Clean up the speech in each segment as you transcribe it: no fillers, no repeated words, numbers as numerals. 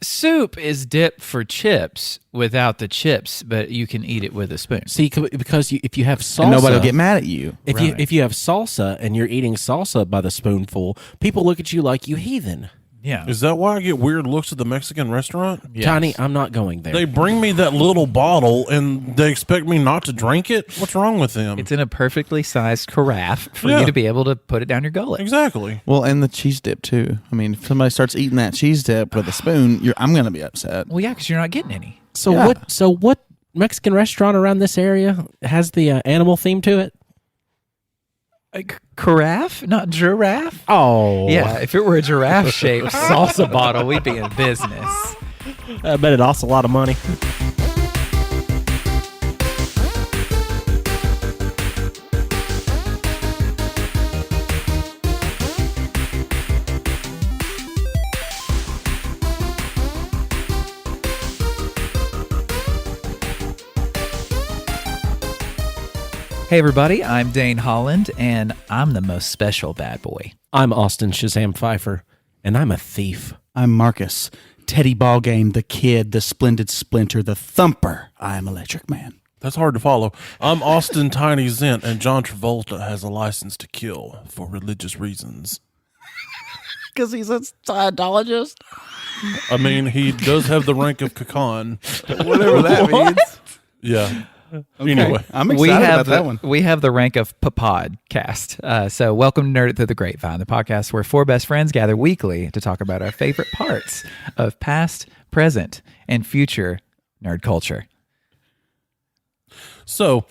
soup is dip for chips without the chips, but you can eat it with a spoon. See, because if you have salsa, And nobody will get mad at you. If you have salsa and you're eating salsa by the spoonful, people look at you like you heathen. Yeah. Is that why I get weird looks at the Mexican restaurant? Yes. Johnny, I'm not going there. They bring me that little bottle and they expect me not to drink it? What's wrong with them? It's in a perfectly sized carafe for you to be able to put it down your gullet. Exactly. Well, and the cheese dip too. I mean, if somebody starts eating that cheese dip with a spoon, I'm going to be upset. Well, yeah, because you're not getting any. So what Mexican restaurant around this area has the animal theme to it? Carafe, not giraffe. Oh, Yeah, if it were a giraffe-shaped salsa bottle, we'd be in business. I bet it costs a lot of money. Hey, everybody, I'm Dane Holland, and I'm the most special bad boy. I'm Austin Shazam Pfeiffer, and I'm a thief. I'm Marcus, Teddy Ballgame, the Kid, the Splendid Splinter, the Thumper. I'm Electric Man. That's hard to follow. I'm Austin Tiny Zent, and John Travolta has a license to kill for religious reasons. Because he's a Scientologist? I mean, he does have the rank of Kakan. Whatever that means. Yeah. Okay. Anyway. I'm excited about that one. We have the rank of podcast. So welcome to Nerd It Through the Grapevine, the podcast where four best friends gather weekly to talk about our favorite parts of past, present, and future nerd culture. So,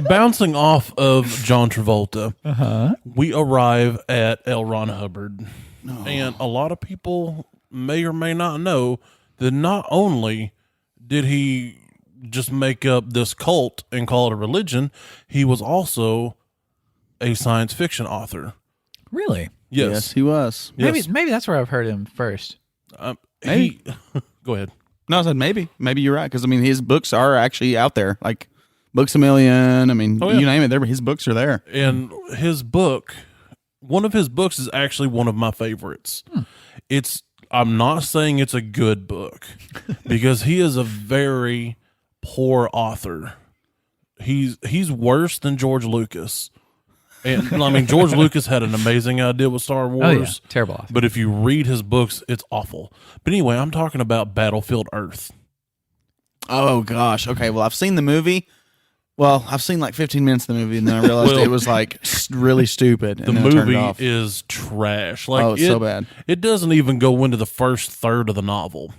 bouncing off of John Travolta, we arrive at L. Ron Hubbard. And a lot of people may or may not know that not only did he just make up this cult and call it a religion, he was also a science fiction author. Really? Yes, he was. Yes. Maybe that's where I've heard him first. He, go ahead. No, I said maybe. Maybe you're right. Because, I mean, his books are actually out there. Like, Books A Million. I mean, you name it. His books are there. And his book, one of his books is actually one of my favorites. I'm not saying it's a good book because he is a very poor author. He's worse than George Lucas. And I mean, George Lucas had an amazing idea with Star Wars. Oh, yeah. Terrible author. But if you read his books, it's awful. But anyway, I'm talking about Battlefield Earth. Oh, gosh. Okay, well, I've seen the movie. Well, I've seen like 15 minutes of the movie, and then I realized it was like really stupid. And The then I turned it movie off. is trash. Like, Oh, it's so bad. It doesn't even go into the first third of the novel.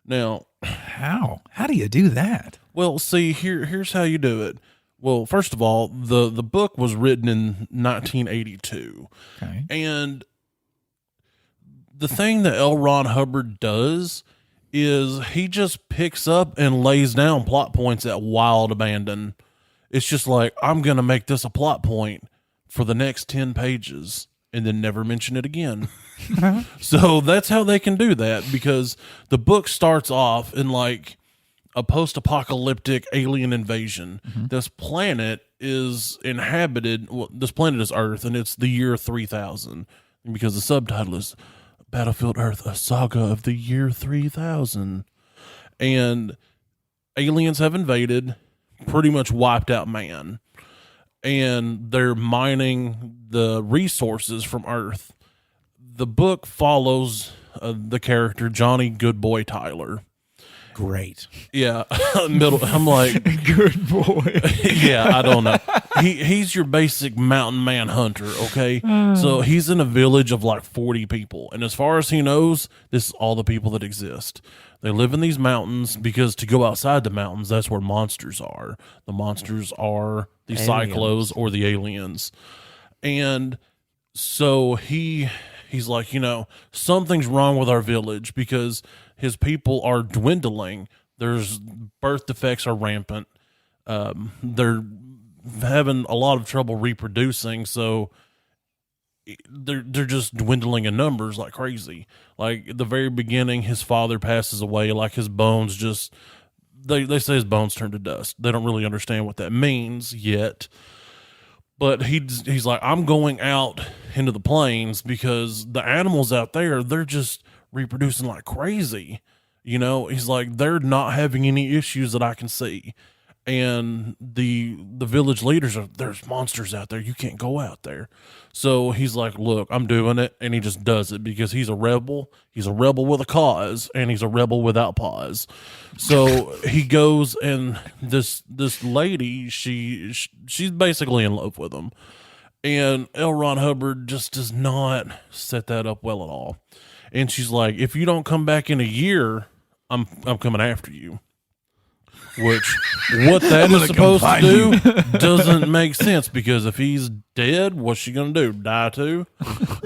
Now, How? How do you do that? well, see, here's how you do it. Well, first of all, the book was written in 1982. Okay. And the thing that L. Ron Hubbard does is he just picks up and lays down plot points at wild abandon. It's just like, I'm going to make this a plot point for the next 10 pages and then never mention it again. So that's how they can do that, because the book starts off in like a post-apocalyptic alien invasion. This planet is inhabited. Well, this planet is Earth, and it's the year 3000, because the subtitle is Battlefield Earth, a saga of the year 3000. And aliens have invaded, pretty much wiped out man. And they're mining the resources from Earth. The book follows the character Johnny Goodboy Tyler. Great. Yeah, I'm like, Good boy. yeah, I don't know. He's your basic mountain man hunter, okay? So he's in a village of like 40 people, and as far as he knows, this is all the people that exist. They live in these mountains because to go outside the mountains, that's where monsters are. The monsters are the cyclos or the aliens. And so he's like, something's wrong with our village because his people are dwindling. There's birth defects are rampant. They're having a lot of trouble reproducing, so they're just dwindling in numbers like crazy. Like at the very beginning, his father passes away. Like his bones just they say his bones turn to dust. They don't really understand what that means yet. But he's like, I'm going out into the plains because the animals out there, they're just reproducing like crazy. You know, he's like, they're not having any issues that I can see. And the village leaders are, there's monsters out there. You can't go out there. So he's like, look, I'm doing it. And he just does it because he's a rebel. He's a rebel with a cause, and he's a rebel without pause. So he goes, and this lady, she's basically in love with him. And L. Ron Hubbard just does not set that up well at all. And she's like, if you don't come back in a year, I'm coming after you. Which, what that is supposed to do doesn't make sense, because if he's dead, what's she going to do? Die too?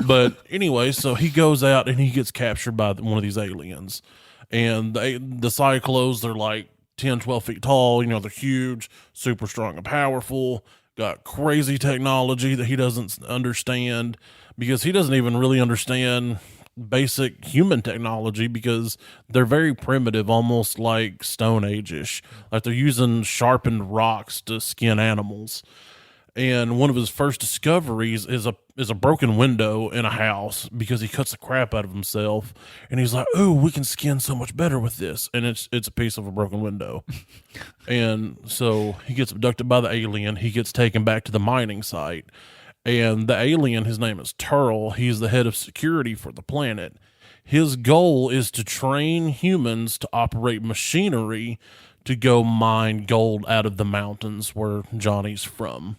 But anyway, so he goes out and he gets captured by one of these aliens. And the Cyclos, they're like 10, 12 feet tall. You know, they're huge, super strong and powerful, got crazy technology that he doesn't understand, because he doesn't even really understand basic human technology, because they're very primitive, almost like Stone Age-ish. Like they're using sharpened rocks to skin animals. And one of his first discoveries is a broken window in a house, because he cuts the crap out of himself. And he's like, "Ooh, we can skin so much better with this." And it's a piece of a broken window. And so he gets abducted by the alien. He gets taken back to the mining site. And the alien, his name is Turl. He's the head of security for the planet. His goal is to train humans to operate machinery to go mine gold out of the mountains where Johnny's from.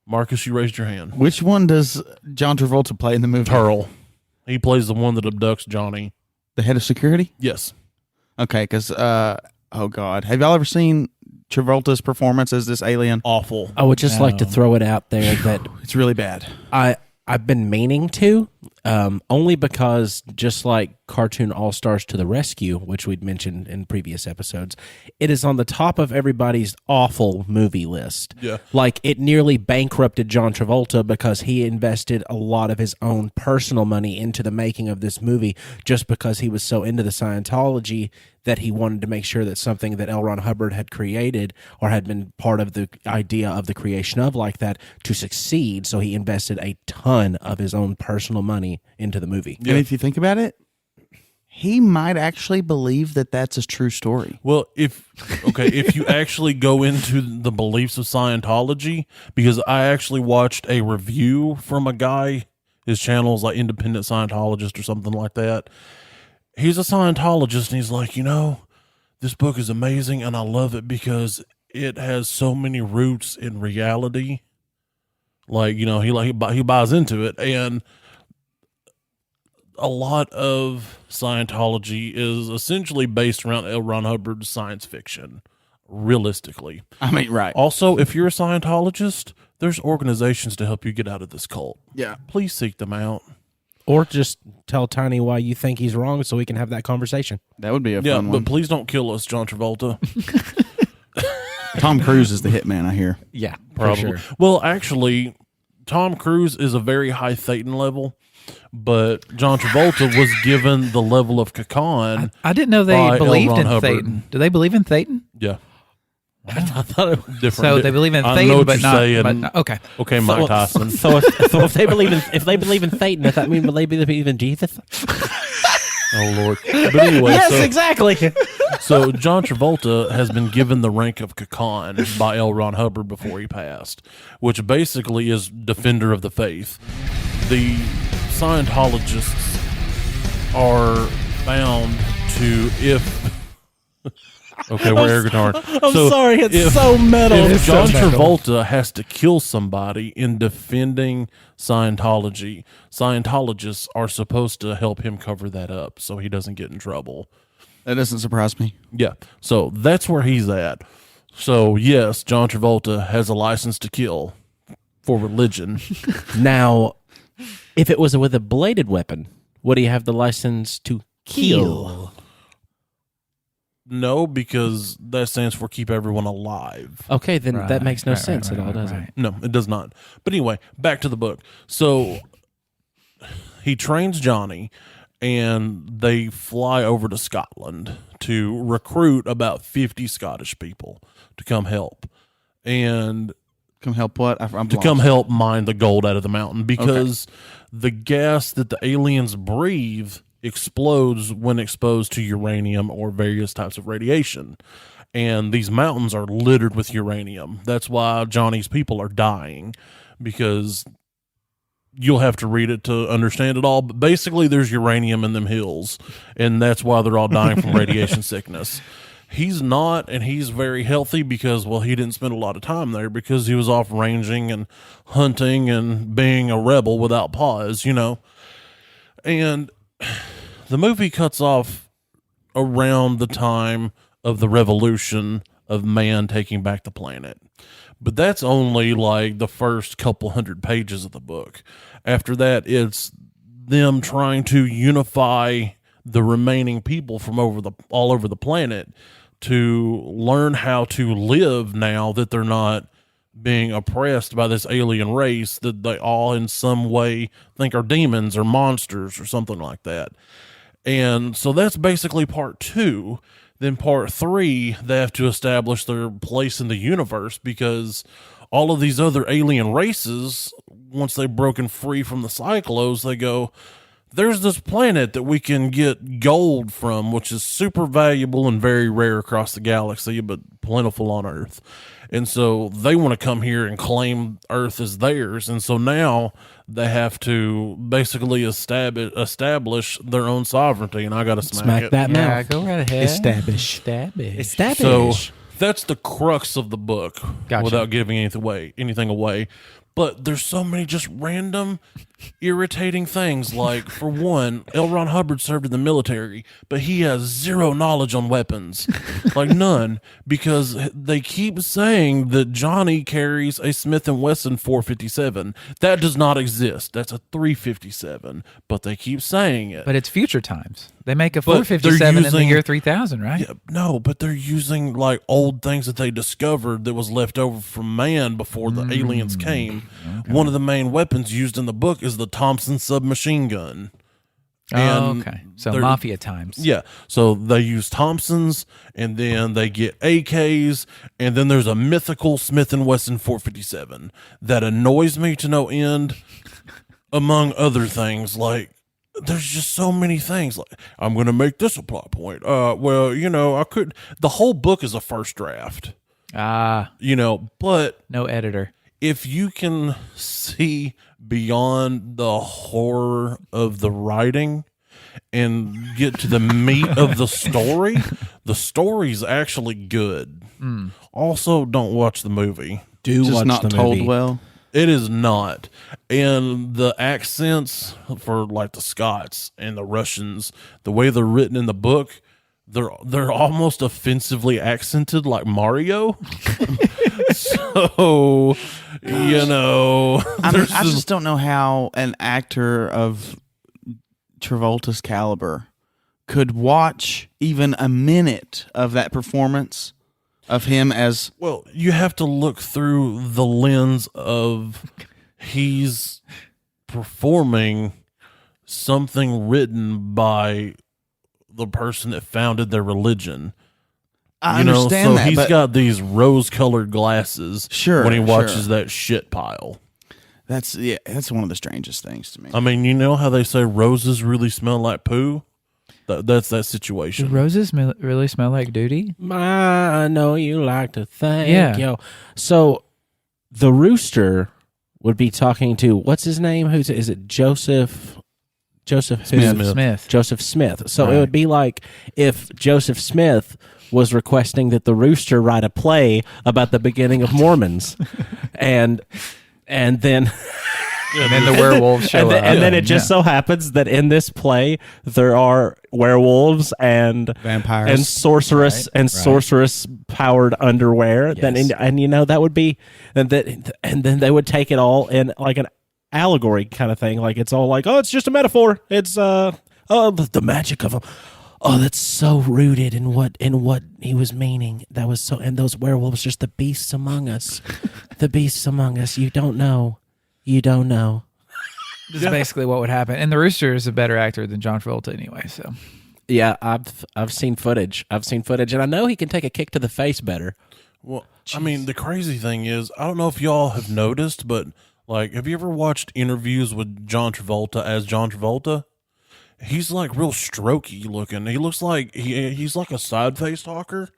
Marcus, you raised your hand. Which one does John Travolta play in the movie? Turl. He plays the one that abducts Johnny. The head of security? Yes. Okay, because, oh God. Have y'all ever seen Travolta's performance as this alien? Awful. I would just like to throw it out there that It's really bad. I've been meaning to, only because just like Cartoon All-Stars to the Rescue, which we'd mentioned in previous episodes, it is on the top of everybody's awful movie list. Yeah. Like, it nearly bankrupted John Travolta because he invested a lot of his own personal money into the making of this movie, just because he was so into the Scientology that he wanted to make sure that something that L. Ron Hubbard had created or had been part of the idea of the creation of like that to succeed. So he invested a ton of his own personal money into the movie. And if you think about it, he might actually believe that that's a true story. Well, if you actually go into the beliefs of Scientology, because I actually watched a review from a guy, his channel is like Independent Scientologist or something like that. He's a Scientologist, and he's like, this book is amazing, and I love it because it has so many roots in reality. Like, he buys into it, and a lot of Scientology is essentially based around L. Ron Hubbard's science fiction, realistically. I mean, right. Also, if you're a Scientologist, there's organizations to help you get out of this cult. Yeah. Please seek them out. Or just tell Tiny why you think he's wrong so we can have that conversation. That would be a Yeah, fun but one. please don't kill us, John Travolta. Tom Cruise is the hitman, I hear. Yeah, Probably. Well, actually, Tom Cruise is a very high Thetan level, but John Travolta was given the level of Kakan. I didn't know they by believed L. Ron in Hubbard. Thetan. Do they believe in Thetan? Yeah. I thought it was Different. So they believe in I know Thetan, what but you're not. saying. Okay. Okay, Mike Tyson. So if they believe in Thetan, does that mean they believe in Jesus? Oh, Lord. But anyway, exactly. so John Travolta has been given the rank of Kakan by L. Ron Hubbard before he passed, which basically is defender of the faith. The Scientologists are bound to, if... Okay, we're air guitar. I'm sorry, it's so metal. If John so metal. Travolta has to kill somebody in defending Scientology, Scientologists are supposed to help him cover that up so he doesn't get in trouble. That doesn't surprise me. Yeah, so that's where he's at. So, yes, John Travolta has a license to kill for religion. Now, if it was with a bladed weapon, would he have the license to kill? No, because that stands for keep everyone alive. Okay, then that Right, makes no right, sense right, at all, right, does right. it? No, it does not. But anyway, back to the book. So he trains Johnny, and they fly over to Scotland to recruit about 50 Scottish people to come help. And Come help what? I'm to lost. come help mine the gold out of the mountain, because the gas that the aliens breathe explodes when exposed to uranium or various types of radiation. And these mountains are littered with uranium. That's why Johnny's people are dying, because you'll have to read it to understand it all. But basically, there's uranium in them hills, and that's why they're all dying from radiation sickness. He's not, and he's very healthy because, well, he didn't spend a lot of time there because he was off ranging and hunting and being a rebel without pause, you know. And the movie cuts off around the time of the revolution of man taking back the planet. But that's only like the first couple hundred pages of the book. After that, it's them trying to unify the remaining people from all over the planet to learn how to live now that they're not being oppressed by this alien race that they all in some way think are demons or monsters or something like that. And so that's basically part 2. Then part 3, they have to establish their place in the universe, because all of these other alien races, once they've broken free from the Cyclos, they go, there's this planet that we can get gold from, which is super valuable and very rare across the galaxy, but plentiful on Earth. And so they want to come here and claim Earth as theirs. And so now they have to basically establish their own sovereignty. And I got to smack it. that Yeah, mouth. go right ahead. Establish. Establish. So that's the crux of the book, Gotcha. without giving anything away. But there's so many just random, irritating things. Like, for one, L. Ron Hubbard served in the military, but he has zero knowledge on weapons. Like, none. Because they keep saying that Johnny carries a Smith & Wesson 457. That does not exist. That's a 357. But they keep saying it. But it's future times. They make a But they're 457 in the using- year 3000, right? Yeah, no, but they're using like old things that they discovered that was left over from man before the aliens came. Okay. One of the main weapons used in the book is the Thompson submachine gun. Oh, okay. So they're- mafia times. Yeah, so they use Thompsons, and then they get AKs, and then there's a mythical Smith & Wesson 457 that annoys me to no end, among other things. Like, there's just so many things. Like, I'm going to make this a plot point. Well, you know, I could. The whole book is a first draft. You know, but No editor. if you can see beyond the horror of the writing and get to the meat of the story's actually good. Also, don't watch the movie. Do Just watch not the told movie. well. It is not. And the accents for like the Scots and the Russians, the way they're written in the book, they're almost offensively accented like Mario. So, you know, I mean, I just don't know how an actor of Travolta's caliber could watch even a minute of that performance of him as... Well, you have to look through the lens of he's performing something written by the person that founded their religion. I understand that, he's but got these rose-colored glasses Sure, when he watches sure. that shit pile. that's one of the strangest things to me. I mean, you know how they say roses really smell like poo? That's that Do situation. roses really smell like duty? I know you like to think. Yeah. Yo. So the rooster would be talking to, what's his name? Is it Joseph Smith. Smith. Joseph Smith. So Right. it would be like if Joseph Smith was requesting that the rooster write a play about the beginning of Mormons. and then And then the werewolves show up. and then it just so happens that in this play there are werewolves and Vampires. and sorceress Right, right. sorceress powered underwear. Then Yes. and you know that would be and then they would take it all in like an allegory kind of thing. Like it's all like, oh, it's just a metaphor. It's the magic of a. Oh, that's so rooted in what he was meaning. That was so, and those werewolves, just the beasts among us, the beasts among us. You don't know. This is basically what would happen. And the rooster is a better actor than John Travolta anyway, so. Yeah, I've seen footage. And I know he can take a kick to the face better. Well, I mean, the crazy thing is, I don't know if y'all have noticed, but like, have you ever watched interviews with John Travolta as John Travolta? he's like real strokey looking. He looks like he's like a side face talker.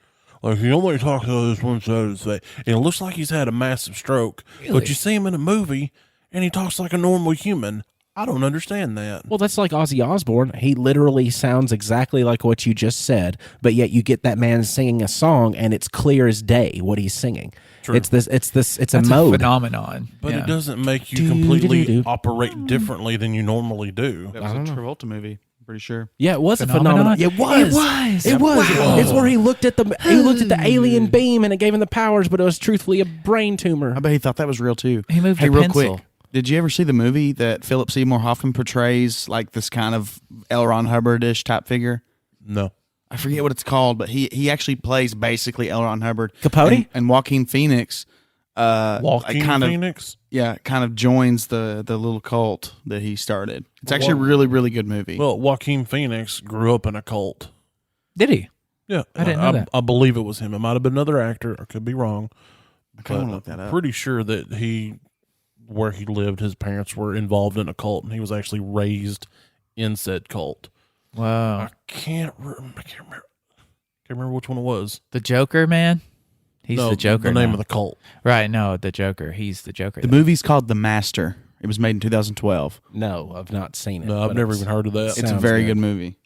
Like he only talks on this one side of his face. And it looks like he's had a massive stroke. Really? But you see him in a movie and he talks like a normal human. I don't understand that. Well, that's like Ozzy Osbourne. He literally sounds exactly like what you just said, but yet you get that man singing a song and it's clear as day what he's singing. True. It's a That's mode. a phenomenon. But Yeah. it doesn't make you Do, completely do, do. operate differently than you normally do. That was a Travolta movie. I'm pretty sure. Yeah, it was Phenomenon? a phenomenon. It was. It was. It was. Wow. It's where he looked at the alien beam and it gave him the powers, but it was truthfully a brain tumor. I bet he thought that was real too. He moved Hey, a real pencil. quick. Did you ever see the movie that Philip Seymour Hoffman portrays, like this kind of L. Ron Hubbard-ish type figure? No. I forget what it's called, but he actually plays basically L. Ron Hubbard. Capote? And Joaquin Phoenix. Walking kind of, Phoenix? yeah, kind of joins the little cult that he started. It's actually a really, really good movie. Well, Joaquin Phoenix grew up in a cult. Did he? Yeah. I didn't know that. I believe it was him. It might have been another actor. I could be wrong. I kind of But want to look that up. pretty sure that where he lived, his parents were involved in a cult, and he was actually raised in said cult. Wow. I can't remember which one it was. The Joker, man. He's No, the Joker. The name now. of the cult. Right, no, the Joker. He's the Joker. The movie's called The Master. It was made in 2012. No, I've not seen it. No, I've but never it's- even heard of that. It's a Sounds very good. good movie.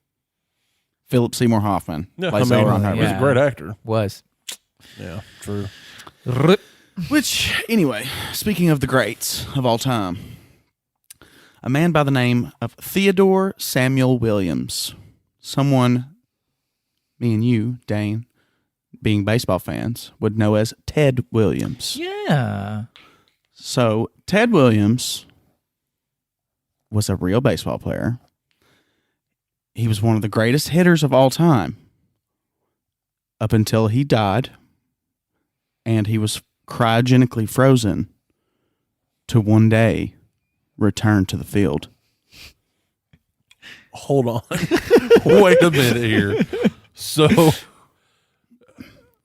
Philip Seymour Hoffman Yeah, plays I mean, L. Ron Hubbard. he's a great actor. Was. Yeah, true. Which, anyway, speaking of the greats of all time, a man by the name of Theodore Samuel Williams, someone me and you, Dane, being baseball fans, would know as Ted Williams. Yeah. So, Ted Williams was a real baseball player. He was one of the greatest hitters of all time up until he died, and he was cryogenically frozen to one day return to the field. Hold on. Wait a minute here. So,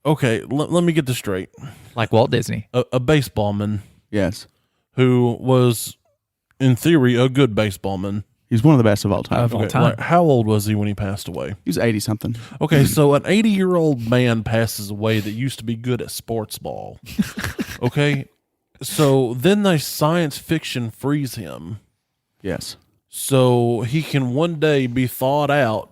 okay, let me get this straight. Like Walt Disney. A baseballman Yes. who was, in theory, a good baseballman. He's one of the best of all time. Of all time. How old was he when he passed away? He was 80-something. Okay, so an 80-year-old man passes away that used to be good at sports ball. Okay, so then they science fiction freeze him Yes. so he can one day be thawed out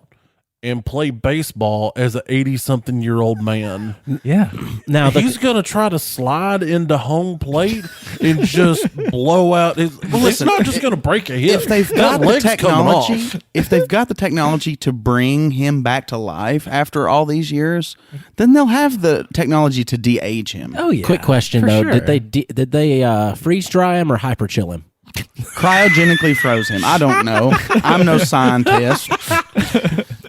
and play baseball as an 80-something-year-old man. Yeah. Now, He's going to try to slide into home plate and just blow out his... it's not just going to break a hip. If they've His got the leg's coming off. technology, if they've got the technology to bring him back to life after all these years, then they'll have the technology to de-age him. Oh, yeah. quick question For though: sure. did they freeze dry him or hyper chill him? Cryogenically froze him. I don't know. I'm no scientist.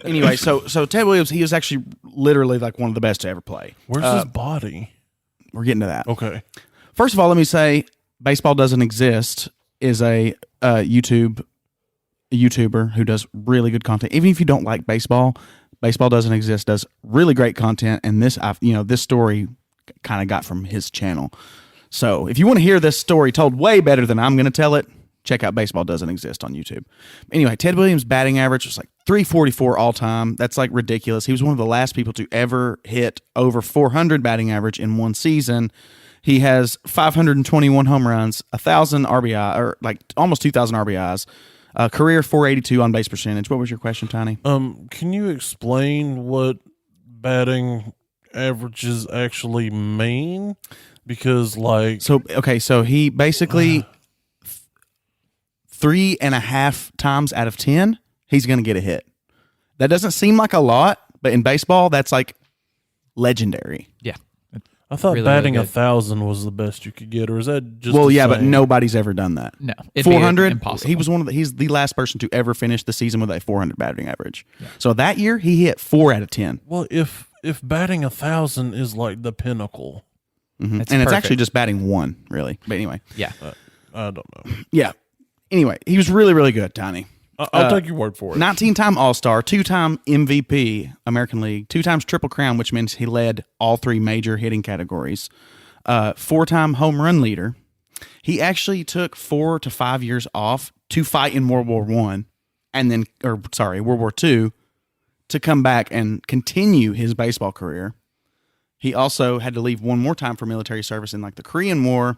Anyway, so Ted Williams, he was actually literally like one of the best to ever play. Where's his body? We're getting to that. Okay. First of all, let me say, Baseball Doesn't Exist is a YouTuber who does really good content. Even if you don't like baseball, Baseball Doesn't Exist does really great content, and this story kind of got from his channel. So if you want to hear this story told way better than I'm going to tell it, check out Baseball Doesn't Exist on YouTube. Anyway, Ted Williams' batting average was like 344 all time. That's like ridiculous. He was one of the last people to ever hit over 400 batting average in one season. He has 521 home runs, 1,000 RBI, or like almost 2,000 RBIs, career 482 on base percentage. What was your question, Tiny? Can you explain what batting averages actually mean? Because So he basically 3.5 times out of 10, he's going to get a hit. That doesn't seem like a lot, but in baseball, that's like legendary. Yeah. I thought Really, batting really good. 1,000 was the best you could get, or is that just Well, the yeah, but same? nobody's ever done that. No. It'd be 400. impossible. He was he's the last person to ever finish the season with a 400 batting average. So that year, he hit 4 out of 10. Well, if batting 1,000 is like the pinnacle, And That's it's perfect. actually just batting 1, really. But anyway, Yeah. I don't know. yeah. Anyway, he was really, really good, Tiny. I'll take your word for it. 19-time All-Star, 2-time MVP, American League, 2 times Triple Crown, which means he led all 3 major hitting categories, 4-time home run leader. He actually took 4 to 5 years off to fight in World War I World War II, to come back and continue his baseball career. He also had to leave one more time for military service in like the Korean War,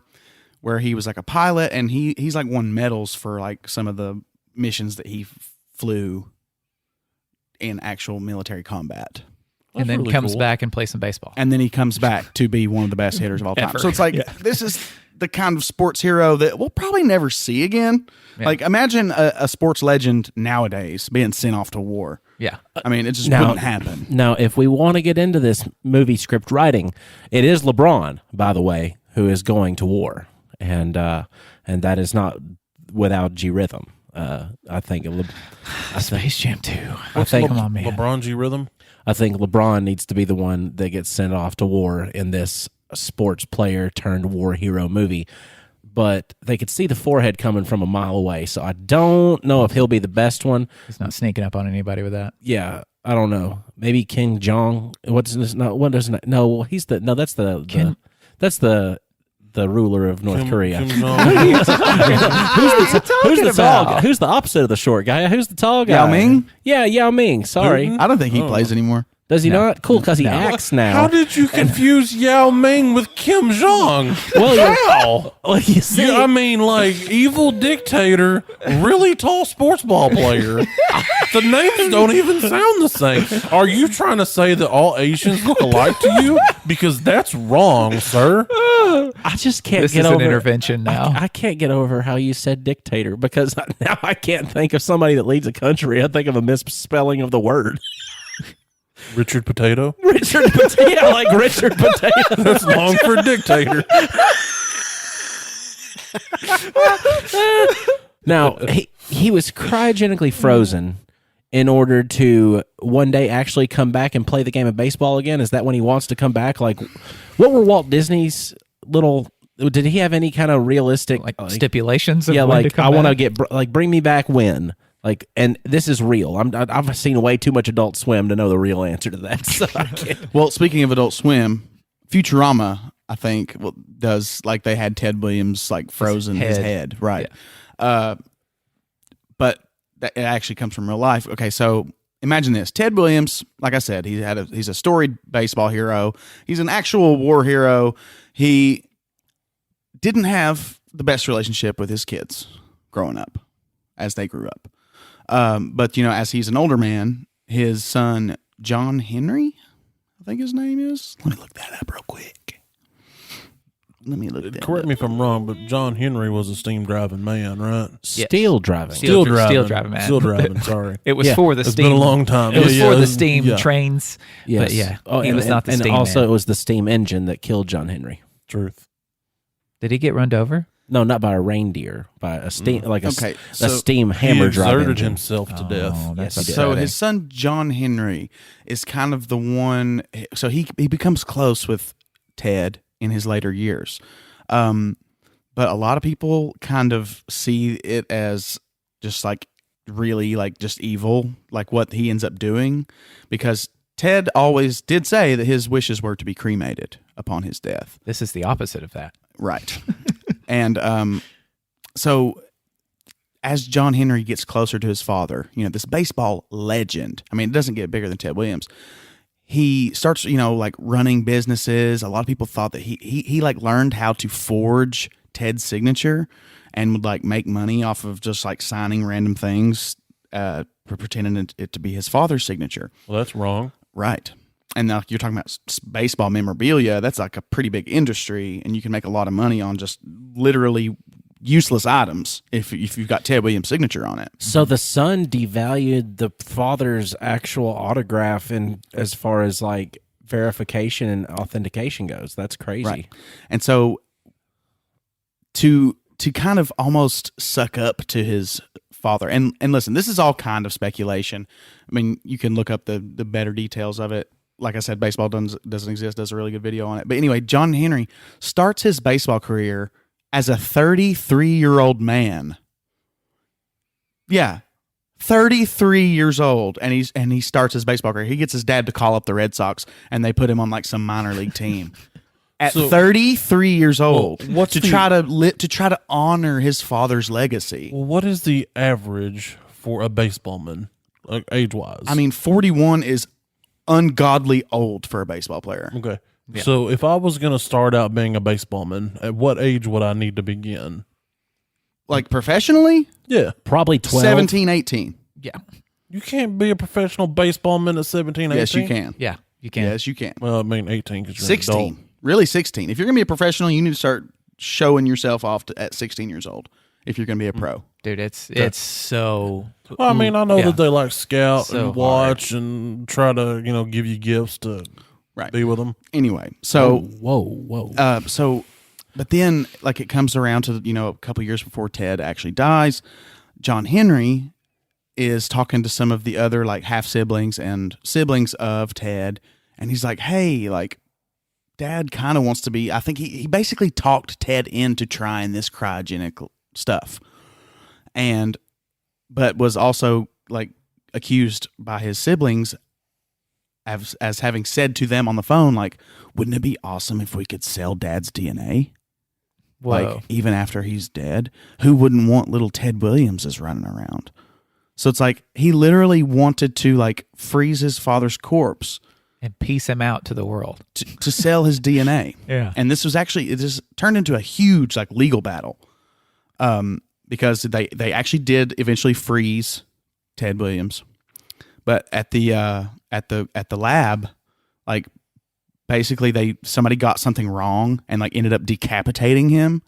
where he was like a pilot, and he's like won medals for like some of the missions that he flew in actual military combat. And then really comes cool. back and plays some baseball. And then he comes back to be one of the best hitters of all time. Ever. So it's like, this is the kind of sports hero that we'll probably never see again. Yeah. Like, imagine a sports legend nowadays being sent off to war. Yeah. I mean, it just Now- wouldn't happen. Now, if we want to get into this movie script writing, it is LeBron, by the way, who is going to war, and that is not without G Rhythm. I think Space Jam 2. I think Come on, man. LeBron G Rhythm. I think LeBron needs to be the one that gets sent off to war in this sports player turned war hero movie. But they could see the forehead coming from a mile away, so I don't know if he'll be the best one. He's not sneaking up on anybody with that. Yeah, I don't know. Maybe King Jong. What's this? No, what doesn't? No, he's the. No, that's the ruler of North Korea. Kim Jong. Who's the tall guy? Who's the opposite of the short guy? Who's the tall guy? Yao Ming? Yeah, Yao Ming. Sorry. I don't think he plays anymore. Does he No. not? Cool, because he No. acts now. How did you confuse Yao Ming with Kim Jong? Well, How? well, you see, I mean, like, evil dictator, really tall sports ball player. The names don't even sound the same. Are you trying to say that all Asians look alike to you? Because that's wrong, sir. I just can't This get is over an intervention now. I can't get over how you said dictator because now I can't think of somebody that leads a country. I think of a misspelling of the word. Richard Potato? Richard Potato. Yeah, like Richard Potato. That's long for dictator. Now, he was cryogenically frozen in order to one day actually come back and play the game of baseball again. Is that when he wants to come back? Like, what were Walt Disney's little... Did he have any kind of realistic... Like stipulations of yeah, when to like, come I want to back? get... Like, bring me back when? Like, and this is real. I've seen way too much Adult Swim to know the real answer to that. So I can't. Well, speaking of Adult Swim, Futurama, I think, does, like, they had Ted Williams, like, frozen his head. Right. But it actually comes from real life. Okay, so imagine this. Ted Williams, like I said, he's a storied baseball hero. He's an actual war hero. He didn't have the best relationship with his kids growing up as they grew up. But, as he's an older man, his son, John Henry, I think his name is. Let me look that up real quick. Correct me if I'm wrong, but John Henry was a steam driving man, right? Steel driving. Steel driving, man. Still driving, sorry. It was Yeah. for the It's steam. been a long time. It was Yeah, for yeah, the steam yeah. trains. Yes. But yeah, Oh, he and, was not the and steam also man. it was the steam engine that killed John Henry. Truth. Did he get run over? No, not by a reindeer, by a steam, like a, Okay, a so steam He hammer drive exerted engine. himself to death. Oh, that's Yes, he did. So upsetting. his son, John Henry, is kind of the one. So he becomes close with Ted in his later years. But a lot of people kind of see it as just like really like just evil, like what he ends up doing, because Ted always did say that his wishes were to be cremated upon his death. This is the opposite of that. Right. And so as John Henry gets closer to his father, this baseball legend, I mean, it doesn't get bigger than Ted Williams. He starts, like running businesses. A lot of people thought that he like learned how to forge Ted's signature and would like make money off of just like signing random things, pretending it to be his father's signature. Well, that's wrong. Right. And now you're talking about baseball memorabilia. That's like a pretty big industry, and you can make a lot of money on just literally useless items if you've got Ted Williams' signature on it. So the son devalued the father's actual autograph in as far as like verification and authentication goes. That's crazy. Right. And so to kind of almost suck up to his father, and listen, this is all kind of speculation. I mean, you can look up the better details of it. Like I said, baseball doesn't exist, does a really good video on it. But anyway, John Henry starts his baseball career as a 33-year-old man. Yeah, 33 years old, and he starts his baseball career. He gets his dad to call up the Red Sox, and they put him on like some minor league team. At So- 33 years old, what's to the- try to honor his father's legacy. Well, what is the average for a baseballman, like age-wise? I mean, 41 is ungodly old for a baseball player. Okay. Yeah. So if I was going to start out being a baseballman, at what age would I need to begin? Like professionally? Yeah. Probably 12. 17, 18. Yeah. You can't be a professional baseballman at 17, 18? Yes, you can. Yeah. You can. Yes, you can. Well, I mean 18 because you're 16. an adult. Really 16. If you're going to be a professional, you need to start showing yourself off at 16 years old if you're going to be a pro. Dude, it's so. Well, I mean, I know Yeah. that they like scout So and watch and try to, give you gifts to be with them. Anyway, so Whoa. but then like it comes around to a couple years before Ted actually dies, John Henry is talking to some of the other like half siblings and siblings of Ted, and he's like, hey, like Dad kind of wants to be. I think he basically talked Ted into trying this cryogenic stuff, but was also like accused by his siblings as having said to them on the phone, like, wouldn't it be awesome if we could sell Dad's DNA? Whoa. Like, even after he's dead, who wouldn't want little Ted Williamses running around? So it's like he literally wanted to like freeze his father's corpse and piece him out to the world to sell his DNA. Yeah. And this was actually, it just turned into a huge like legal battle, because they actually did eventually freeze Ted Williams, but at the lab, like basically somebody got something wrong and like ended up decapitating him,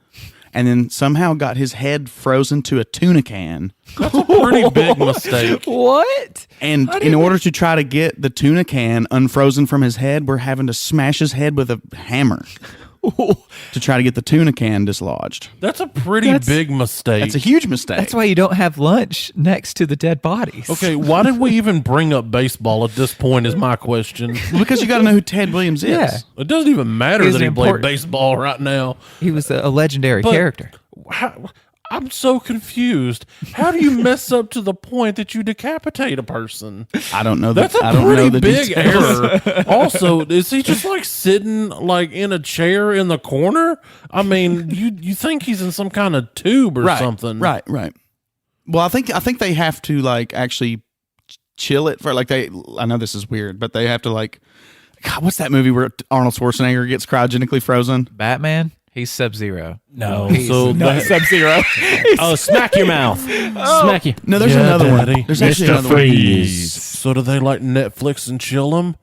and then somehow got his head frozen to a tuna can. That's a pretty big mistake. What? And in order to try to get the tuna can unfrozen from his head, we're having to smash his head with a hammer to try to get the tuna can dislodged. That's a pretty big mistake. That's a huge mistake. That's why you don't have lunch next to the dead bodies. Okay, why did we even bring up baseball at this point is my question. Because you got to know who Ted Williams is. Yeah. It doesn't even matter He's that he an played important- baseball right now. He was a legendary But character. I'm so confused. How do you mess up to the point that you decapitate a person? I don't know. That's a I don't know pretty the big details. error. Also, is he just like sitting like in a chair in the corner? I mean, you think he's in some kind of tube or something, Right. Well, I think they have to like actually chill it for like I know this is weird, but they have to like, God, what's that movie where Arnold Schwarzenegger gets cryogenically frozen? Batman, he's Sub-Zero. No. So that, Sub-Zero. Oh, smack your mouth. Smack you. No, there's Yeah, another Daddy. one. There's actually Mr. another one. Freeze. so do they like Netflix and chill him?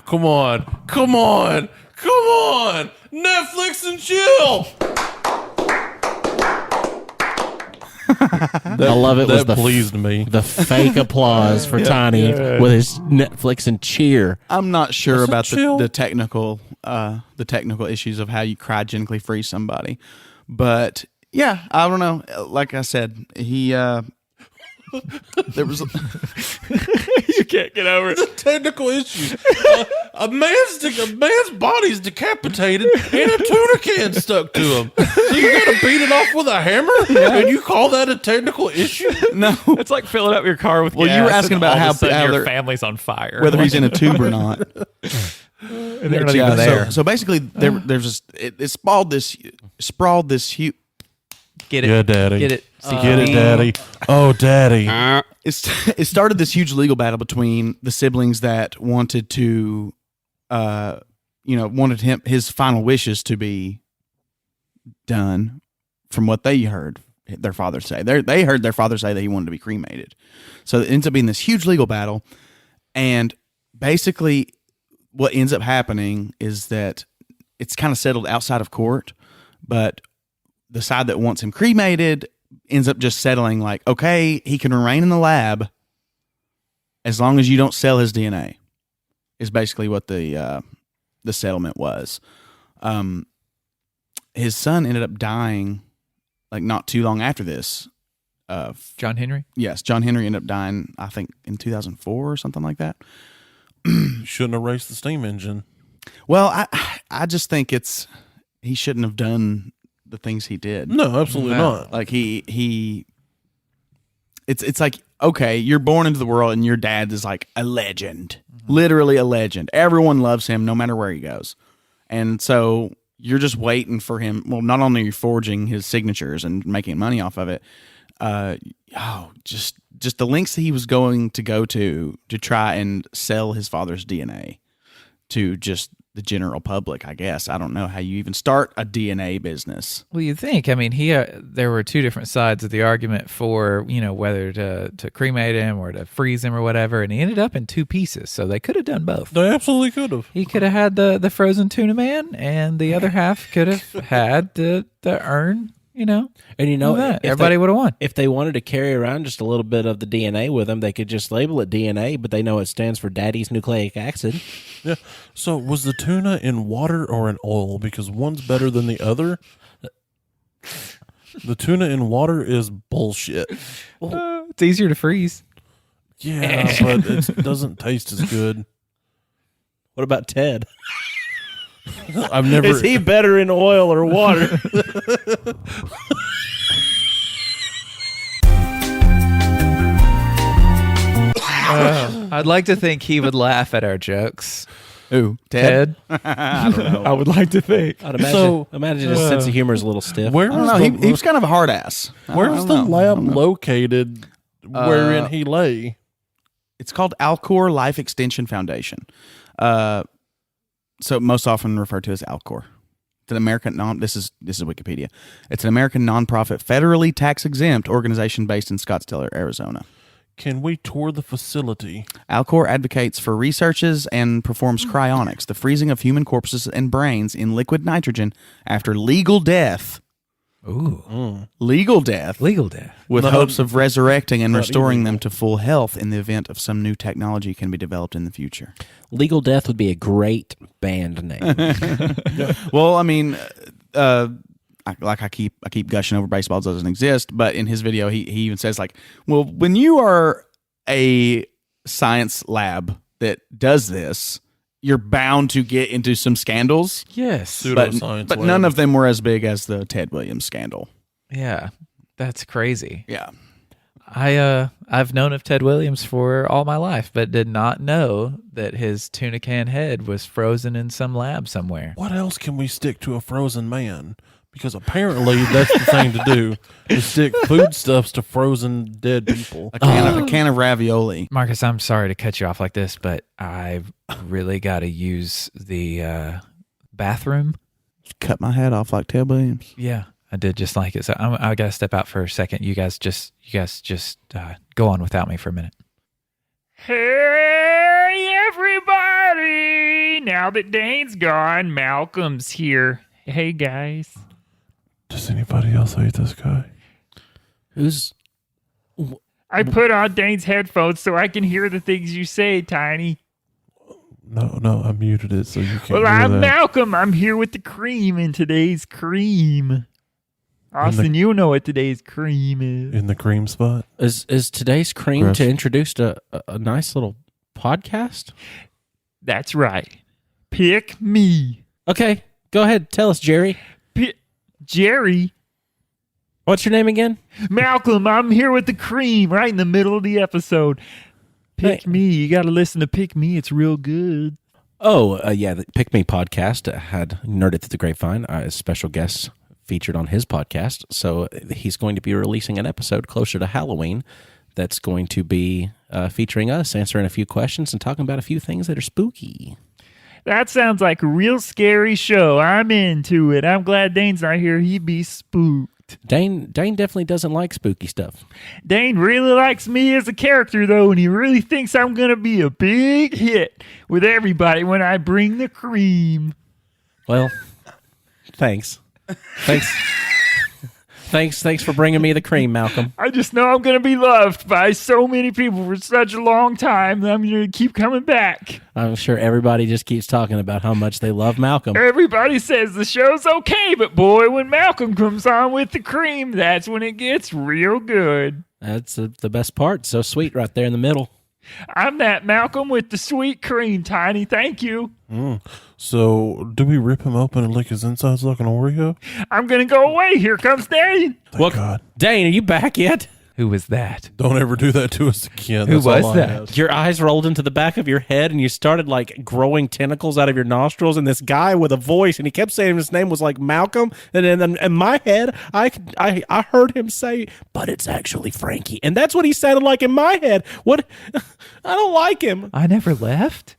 Come on, Netflix and chill. I love it. Was That the pleased me. the fake applause for Tiny with his Netflix and cheer. I'm not sure That's about chill. the technical issues of how you cryogenically freeze somebody, but yeah, I don't know. Like I said, he there was You can't get over it. The technical issues. A man's body's decapitated and a tuna can stuck to him. So you got to beat it off with a hammer, and you call that a technical issue? no It's like filling up your car with Well, you gas were asking and about all of how- a sudden how your they're- family's on fire. whether he's in a tube or not. And they're not But even there. So basically, there's just it sprawled this huge. Get it? Yeah, Daddy. Get it? Get it, Daddy. Oh, Daddy. It started this huge legal battle between the siblings that wanted to, wanted his final wishes to be done from what they heard their father say. They heard their father say that he wanted to be cremated. So it ends up being this huge legal battle. And basically what ends up happening is that it's kind of settled outside of court, but the side that wants him cremated ends up just settling like, okay, he can remain in the lab as long as you don't sell his DNA, is basically what the settlement was. His son ended up dying like not too long after this. John Henry? Yes, John Henry ended up dying, I think, in 2004 or something like that. Shouldn't have raced the steam engine. Well, I just think he shouldn't have done the things he did. No, absolutely not. Like it's like, okay, you're born into the world and your dad is like a legend, literally a legend. Everyone loves him no matter where he goes. And so you're just waiting for him. Well, not only are you forging his signatures and making money off of it, just the lengths that he was going to go to try and sell his father's DNA to just the general public, I guess. I don't know how you even start a DNA business. Well, you think. I mean, there were two different sides of the argument for, whether to cremate him or to freeze him or whatever, and he ended up in two pieces, so they could have done both. They absolutely could have. He could have had the frozen tuna man, and the other half could have had the urn, And that. Everybody would have won. If they wanted to carry around just a little bit of the DNA with them, they could just label it DNA, but they know it stands for Daddy's nucleic acid. Yeah. So was the tuna in water or in oil? Because one's better than the other. The tuna in water is bullshit. It's easier to freeze. Yeah, but it doesn't taste as good. What about Ted? I've never. Is he better in oil or water? I'd like to think he would laugh at our jokes. Who? Ted? I don't know. I would like to think. I'd imagine his sense of humor is a little stiff. I don't know. He was kind of a hard ass. Where's the lab located wherein he lay? It's called Alcor Life Extension Foundation. So most often referred to as Alcor. It's an American this is Wikipedia. It's an American nonprofit, federally tax exempt organization based in Scottsdale, Arizona. Can we tour the facility? Alcor advocates for researches and performs cryonics, the freezing of human corpses and brains in liquid nitrogen after legal death. Ooh. Legal death. With hopes of resurrecting and restoring them to full health in the event of some new technology can be developed in the future. Legal Death would be a great band name. Well, I mean, I keep gushing over baseball doesn't exist, but in his video, he even says well, when you are a science lab that does this, you're bound to get into some scandals. Yes. But none of them were as big as the Ted Williams scandal. Yeah. That's crazy. Yeah. I've known of Ted Williams for all my life, but did not know that his tuna can head was frozen in some lab somewhere. What else can we stick to a frozen man? Because apparently that's the thing to do, is stick foodstuffs to frozen dead people. A can of ravioli. Marcus, I'm sorry to cut you off like this, but I've really got to use the bathroom. Cut my head off like Ted Williams. Yeah, I did just like it. So I got to step out for a second. You guys just go on without me for a minute. Hey, everybody! Now that Dane's gone, Malcolm's here. Hey, guys. Does anybody else hate this guy? I put on Dane's headphones so I can hear the things you say, Tiny. No, I muted it so you can't Well, hear I'm that. Malcolm. I'm here with the cream in today's cream. Austin, you know what today's cream is. In the cream spot? Is today's cream Chris. to introduce a nice little podcast? That's right. Pick me. Okay, go ahead. Tell us, Jerry. Jerry? What's your name again? Malcolm, I'm here with the cream right in the middle of the episode. Pick me. You got to listen to Pick Me. It's real good. Oh, yeah, the Pick Me podcast had Nerd It Through The Grapevine, a special guest featured on his podcast. So he's going to be releasing an episode closer to Halloween that's going to be featuring us, answering a few questions and talking about a few things that are spooky. That sounds like a real scary show. I'm into it. I'm glad Dane's not here. He'd be spooked. Dane definitely doesn't like spooky stuff. Dane really likes me as a character, though, and he really thinks I'm going to be a big hit with everybody when I bring the cream. Well, thanks. Thanks for bringing me the cream, Malcolm. I just know I'm going to be loved by so many people for such a long time that I'm going to keep coming back. I'm sure everybody just keeps talking about how much they love Malcolm. Everybody says the show's okay, but boy, when Malcolm comes on with the cream, that's when it gets real good. That's the best part. So sweet right there in the middle. I'm that Malcolm with the sweet cream, Tiny. Thank you. So, do we rip him open and lick his insides like an Oreo? I'm going to go away. Here comes Dane. Thank God. Dane, are you back yet? Who was that? Don't ever do that to us again. Who That's all was I that? ask. Your eyes rolled into the back of your head, and you started like growing tentacles out of your nostrils. And this guy with a voice, and he kept saying his name was like Malcolm. And then in my head, I heard him say, "But it's actually Frankie," and that's what he sounded like in my head. What? I don't like him. I never left?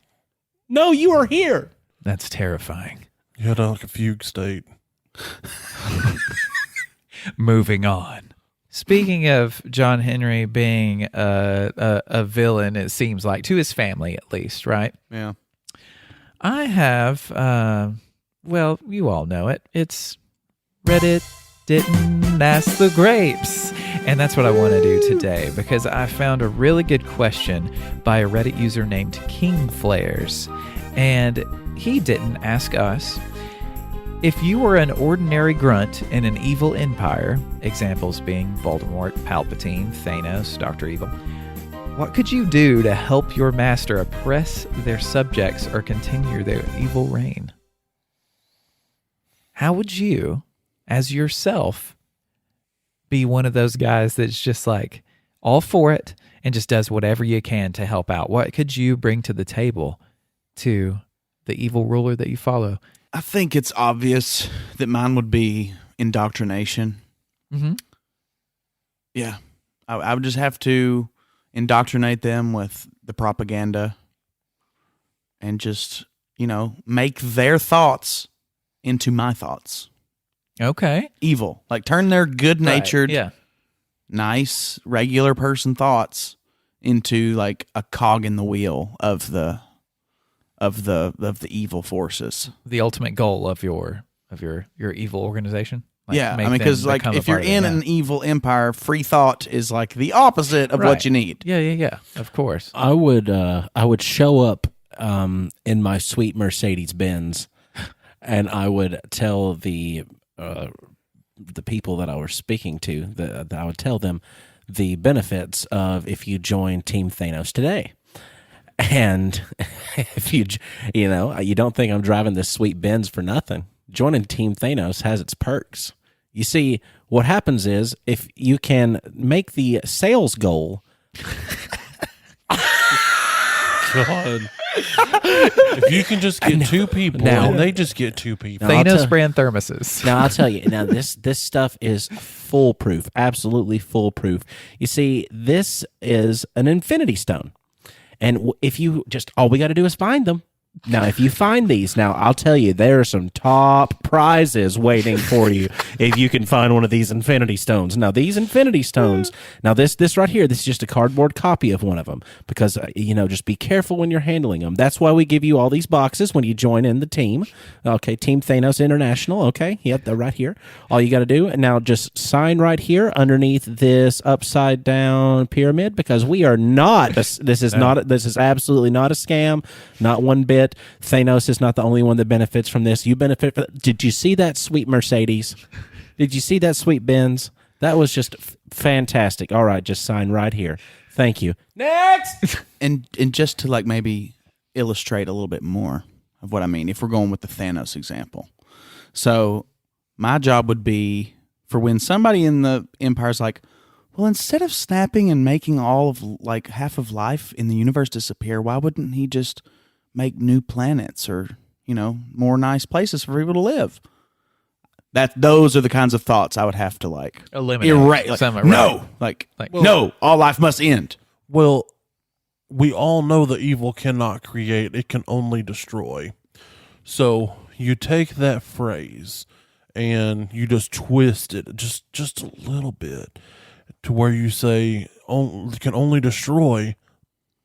No, you are here. That's terrifying. You had like a fugue state. Moving on. Speaking of John Henry being a villain, it seems like, to his family at least, right? Yeah. I have, well, you all know it. It's Reddit didn't ask the grapes. And that's what I want to do today because I found a really good question by a Reddit user named King Flares. And he didn't ask us. If you were an ordinary grunt in an evil empire, examples being Voldemort, Palpatine, Thanos, Dr. Evil, what could you do to help your master oppress their subjects or continue their evil reign? How would you, as yourself, be one of those guys that's just like all for it and just does whatever you can to help out? What could you bring to the table to the evil ruler that you follow? I think it's obvious that mine would be indoctrination. Mm-hmm. Yeah. I would just have to indoctrinate them with the propaganda and just, make their thoughts into my thoughts. Okay. Evil. Like turn their good-natured, Right. Yeah. nice, regular person thoughts into like a cog in the wheel of the evil forces. The ultimate goal of your evil organization. Like, yeah, make them because like become a if you're part of it, in yeah. an evil empire, free thought is like the opposite of Right. what you need. Yeah, of course. I would show up in my sweet Mercedes Benz, and I would tell the people that I was speaking to that I would tell them the benefits of if you join Team Thanos Today. And if you don't think I'm driving this sweet Benz for nothing, joining Team Thanos has its perks. You see, what happens is if you can make the sales goal. God. If you can just get two people, Now- and they just get two people. I'll Thanos tell- brand thermoses. Now I'll tell you. Now this stuff is foolproof, absolutely foolproof. You see, this is an Infinity Stone. And if you all we got to do is find them. Now, if you find these, now I'll tell you, there are some top prizes waiting for you if you can find one of these Infinity Stones. Now, these Infinity Stones, now this right here, this is just a cardboard copy of one of them because, just be careful when you're handling them. That's why we give you all these boxes when you join in the team. Okay, Team Thanos International. Okay, yep, they're right here. All you got to do, and now just sign right here underneath this upside down pyramid because we are not. This is absolutely not a scam, not one bit. Thanos is not the only one that benefits from this. You benefit from. Did you see that sweet Mercedes? Did you see that sweet Benz? That was just fantastic. All right, just sign right here. Thank you. Next. And just to like maybe illustrate a little bit more of what I mean, if we're going with the Thanos example. So my job would be for when somebody in the Empire's like, well, instead of snapping and making all of like half of life in the universe disappear, why wouldn't he just make new planets or, more nice places for people to live? Those are the kinds of thoughts I would have to like Eliminate. erase. Like, no, no, all life must end. Well, we all know that evil cannot create, it can only destroy. So you take that phrase and you just twist it just a little bit to where you say, it can only destroy,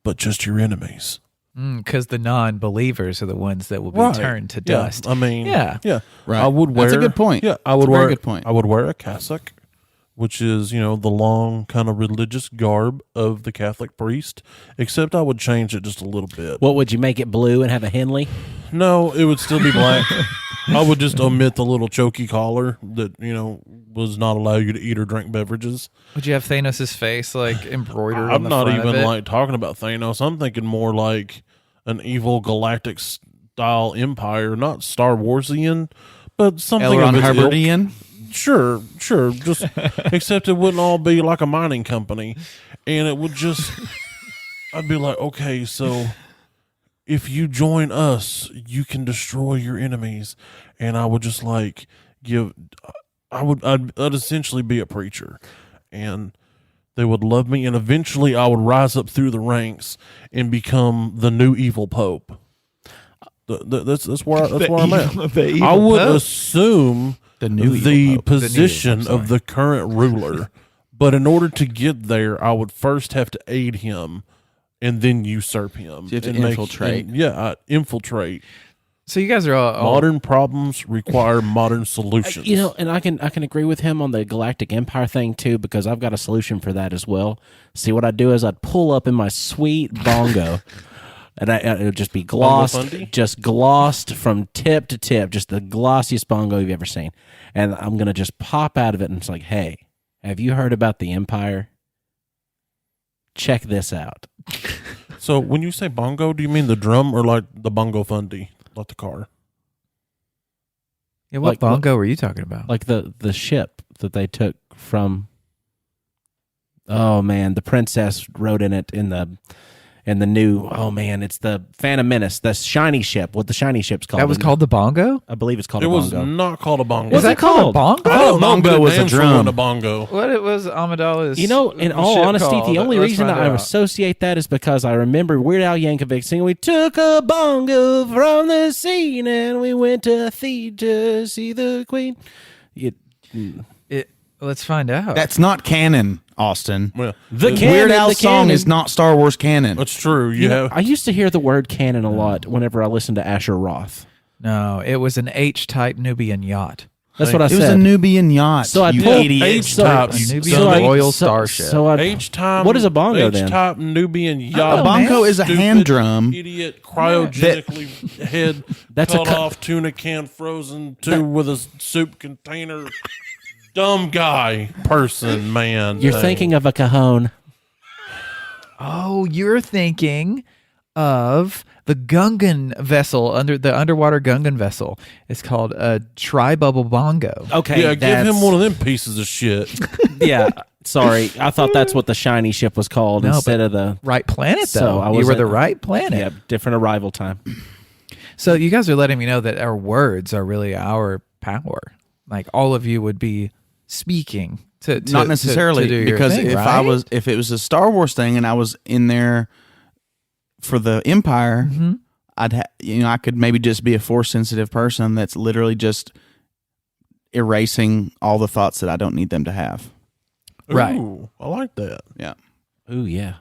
but just your enemies. Because the non-believers are the ones that will be Right. turned to Yeah. dust. I mean, Yeah. Right. I would wear. That's a good point. Yeah, I would That's a wear. very good point. I would wear a cassock, which is the long kind of religious garb of the Catholic priest. Except I would change it just a little bit. What would you make it blue and have a Henley? No, it would still be black. I would just omit the little chokey collar that was not allow you to eat or drink beverages. Would you have Thanos' face like embroidered on I'm the not front even of it? like talking about Thanos. I'm thinking more like an evil galactic style empire, not Star Warsian, but something Elron of its ilk. Hubbardian. Sure. Just except it wouldn't all be like a mining company, and it would just. I'd be like, okay, so if you join us, you can destroy your enemies, and I would just like give. I'd essentially be a preacher, and they would love me, and eventually I would rise up through the ranks and become the new evil pope. That's where I'm at. I would assume the position of the current ruler, but in order to get there, I would first have to aid him and then usurp him. So you have to infiltrate. Infiltrate. So you guys are all Modern problems require modern solutions. And I can agree with him on the Galactic Empire thing too, because I've got a solution for that as well. See, what I'd do is I'd pull up in my sweet bongo, and it would just be glossed from tip to tip, just the glossiest bongo you've ever seen. And I'm gonna just pop out of it, and it's like, hey, have you heard about the Empire? Check this out. So when you say bongo, do you mean the drum or like the bongo fundy? Like the car. Yeah, what Like, bongo were you talking about? Like the ship that they took from. Oh man, the princess rode in it in the new. Oh man, it's the Phantom Menace, the shiny ship. What the shiny ship's called? That was called the bongo? I believe it's called It a was bongo. not called a bongo. Was that called a bongo? I don't know, bongo but it was a stands for drum. A bongo. What it was Amidala's You know, in all ship honesty, called? the only Let's reason find I out. associate that is because I remember Weird Al Yankovic singing, "We took a bongo from the scene and we went to theater to see the queen." Let's find out. That's not canon, Austin. Well, The Weird canon, Al's the song canon. is not Star Wars canon. that's true. You know, I used to hear the word canon a lot whenever I listened to Asher Roth. No, it was an H-type Nubian yacht. That's what I It was said. a Nubian yacht. So I you pulled idiot. H-type. A You Nubian dummy. Royal Starship. So I H-time. What is a bongo then? H-type Nubian yacht. A bongo is a Stupid, hand drum. Idiot, cryogenically head That's a cut cu- off tuna can frozen to with a soup container. Dumb guy, person, man. You're thing. thinking of a cajon. Oh, you're thinking of the Gungan vessel, the underwater Gungan vessel. It's called a Tribubble Bongo. Okay, Yeah, give him one of them pieces of shit. Yeah, sorry, I thought that's what the shiny ship was called No, instead of the. Right planet, So though. I You were wasn't- the right planet. Yeah, different arrival time. So you guys are letting me know that our words are really our power. Like all of you would be speaking to Not necessarily, to do your because thing, if it was a Star Wars thing and I was in there for the Empire, I could maybe just be a force sensitive person that's literally just erasing all the thoughts that I don't need them to have. Right. Ooh, I like that. Yeah. Ooh, yeah,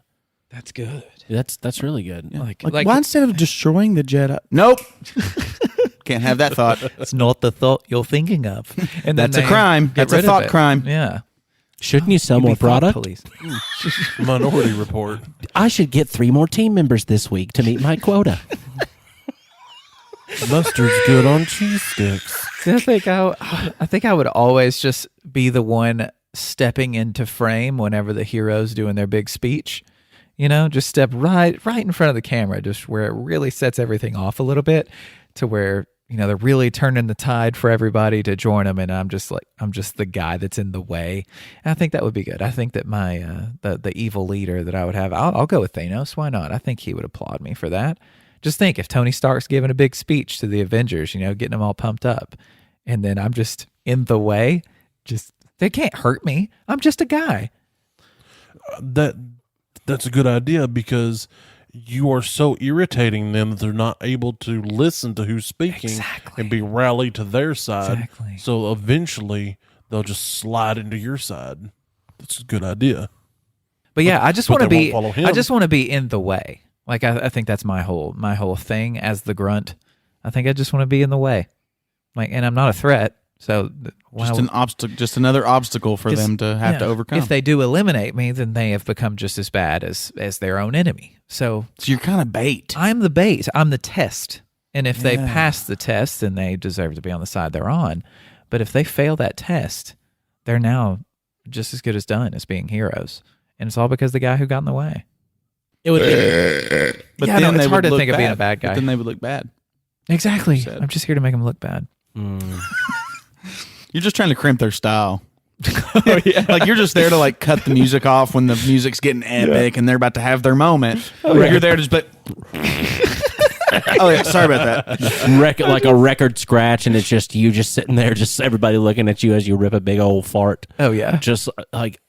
That's good. that's really good. Like why instead of destroying the Jedi? Nope. Can't have that thought. it's not the thought you're thinking of. And then That's a they crime. get That's a rid of thought it. crime. Yeah. Shouldn't you sell You'd be more thought product? police. Minority Report. I should get 3 more team members this week to meet my quota. Mustard's good on cheese sticks. See, I think I would always just be the one stepping into frame whenever the hero's doing their big speech. You know, just step right in front of the camera, just where it really sets everything off a little bit, to where they're really turning the tide for everybody to join them, and I'm just the guy that's in the way. And I think that would be good. I think that my the evil leader that I would have, I'll go with Thanos. Why not? I think he would applaud me for that. Just think if Tony Stark's giving a big speech to the Avengers, getting them all pumped up, and then I'm just in the way. Just they can't hurt me. I'm just a guy. That's a good idea, because you are so irritating them that they're not able to listen to who's speaking and be rallied to their side. Exactly. So eventually they'll just slide into your side. That's a good idea. But yeah, I just but want to they be. won't follow him. I just want to be in the way. Like I think that's my whole thing as the grunt. I think I just want to be in the way. Like, and I'm not a threat. So Just an obstacle, just another obstacle for them to have to overcome. If they do eliminate me, then they have become just as bad as their own enemy. So you're kind of bait. I'm the bait. I'm the test. And if they pass the test, then they deserve to be on the side they're on. But if they fail that test, they're now just as good as done as being heroes. And it's all because the guy who got in the way. It would. But Yeah, then it's they hard would to look think of being a bad. bad guy. But then they would look bad. Exactly. Sad. I'm just here to make them look bad. You're just trying to crimp their style. Oh, yeah. Like you're just there to like cut the music off when the music's getting epic and they're about to have their moment. You're there to just but oh yeah, sorry about that. Like a record scratch, and it's just you just sitting there, just everybody looking at you as you rip a big old fart. Oh yeah. Just like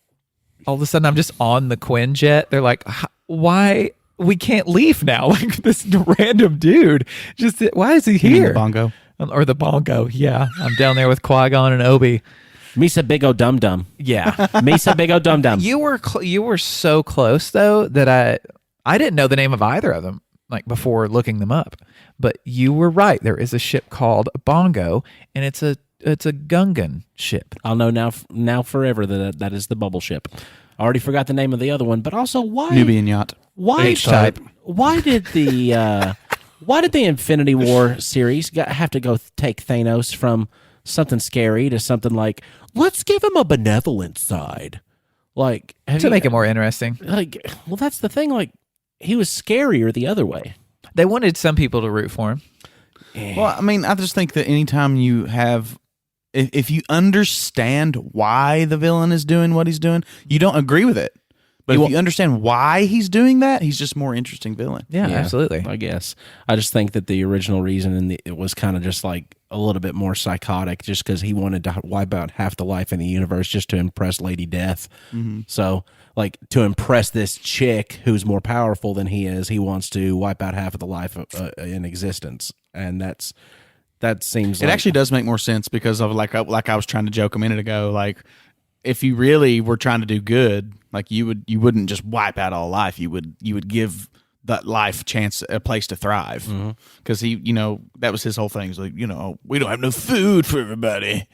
All of a sudden, I'm just on the Quinjet. They're like, why? We can't leave now. Like this random dude. Just why is he here? The bongo. Or the bongo. Yeah. I'm down there with Qui-Gon and Obi. Misa Big O Dum Dum. Yeah. Misa Big O Dum Dum. You were so close though that I didn't know the name of either of them like before looking them up. But you were right. There is a ship called Bongo, and it's a Gungan ship. I'll know now forever that is the bubble ship. I already forgot the name of the other one, but also why Nubian Yacht. Why H-type. Why did the Infinity War series have to go take Thanos from something scary to something like, let's give him a benevolent side? Like To make it more interesting. Like, well, that's the thing. Like, he was scarier the other way. They wanted some people to root for him. Well, I mean, I just think that anytime you have, if you understand why the villain is doing what he's doing, you don't agree with it. But if you understand why he's doing that, he's just a more interesting villain. Yeah, absolutely. I guess. I just think that the original reason it was kind of just like a little bit more psychotic just because he wanted to wipe out half the life in the universe just to impress Lady Death. Mm-hmm. So, like, to impress this chick who's more powerful than he is, he wants to wipe out half of the life in existence. And that seems It actually does make more sense because of like I was trying to joke a minute ago, like if you really were trying to do good, like you wouldn't just wipe out all life. You would give that life a place to thrive. Because he, that was his whole thing. He's like, we don't have no food for everybody.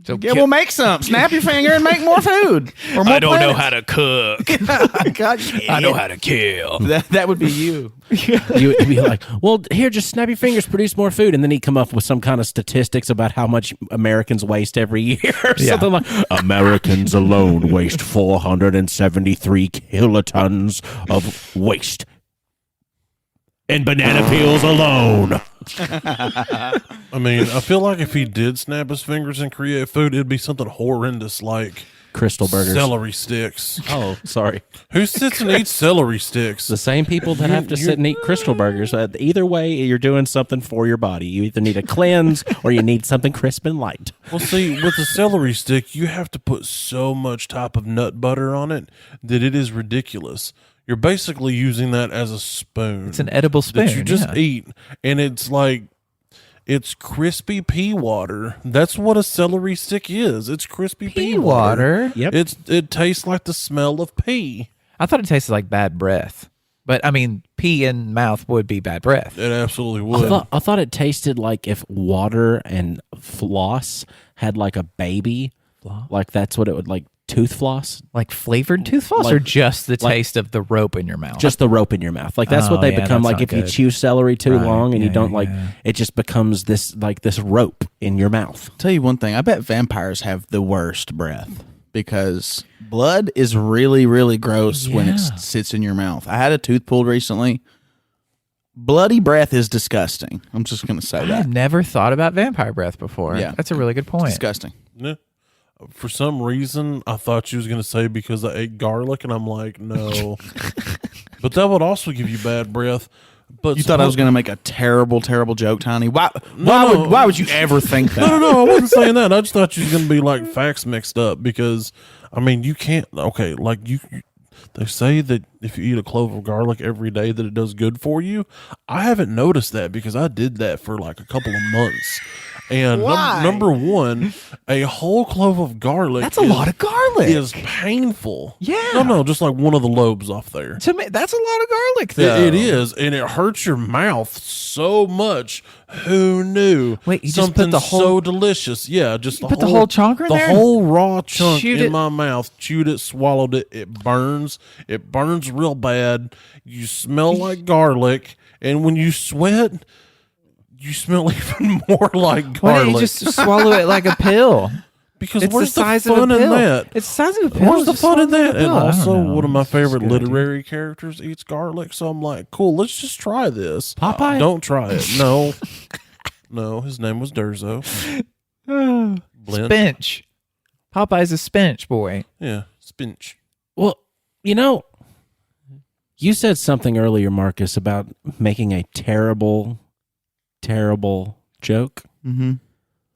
So we'll make some. Snap your finger and make more food. Or more I don't know planets. how to cook. God, yeah. I know how to kill. That would be you. You'd be like, well, here, just snap your fingers, produce more food. And then he'd come up with some kind of statistics about how much Americans waste every year. Something like, Americans alone waste 473 kilotons of waste. And banana peels alone. I mean, I feel like if he did snap his fingers and create food, it'd be something horrendous like Crystal burgers. celery sticks. Oh, sorry. Who sits and eats celery sticks? The same people that have to sit and eat Crystal burgers. Either way, you're doing something for your body. You either need a cleanse or you need something crisp and light. Well, see, with the celery stick, you have to put so much type of nut butter on it that it is ridiculous. You're basically using that as a spoon. It's an edible spoon. That you just eat. And it's like, it's crispy pea water. That's what a celery stick is. It's crispy pea water. Yep. It tastes like the smell of pea. I thought it tasted like bad breath. But, I mean, pee in mouth would be bad breath. It absolutely would. I thought it tasted like if water and floss had like a baby. Like that's what it would like. Tooth floss, like flavored tooth floss, or just the taste of the rope in your mouth? Just the rope in your mouth. Like that's what they become. Like if you chew celery too long and you don't it just becomes this rope in your mouth. Tell you one thing, I bet vampires have the worst breath because blood is really, really gross when it sits in your mouth. I had a tooth pulled recently. Bloody breath is disgusting. I'm just going to say that. I've never thought about vampire breath before. Yeah. That's a really good point. Disgusting. Yeah. For some reason, I thought she was going to say because I ate garlic, and I'm like, no. But that would also give you bad breath. But you thought I was going to make a terrible, terrible joke, Tiny? Why would you ever think that? No, I wasn't saying that. I just thought you was going to be like facts mixed up because, I mean, you can't. Okay, like they say that if you eat a clove of garlic every day, that it does good for you. I haven't noticed that because I did that for like a couple of months. And number one, a whole clove of garlic. That's a lot of garlic. Is painful. Yeah. No, just like one of the lobes off there. To me, that's a lot of garlic, though. It is, and it hurts your mouth so much. Who knew? Wait, you something just put the whole so delicious? Yeah, just put the whole chunk in there? The whole raw chunk Chewed in it. my mouth. Chewed it, swallowed it. It burns. It burns real bad. You smell like garlic, and when you sweat, you smell even more like garlic. Why don't you just swallow it like a pill? Because It's where's the size the of a fun in pill. that? It's the size of a pill. Where's the Just fun in swallow that? the And pill. I don't also, know. one of my favorite It's good. literary characters eats garlic, so I'm like, cool, let's just try this. Popeye? Don't try it. No. No, his name was Durzo. Blend. Spinach. Popeye's a spinach boy. Yeah, spinach. Well, you said something earlier, Marcus, about making a terrible, terrible joke. Mm-hmm.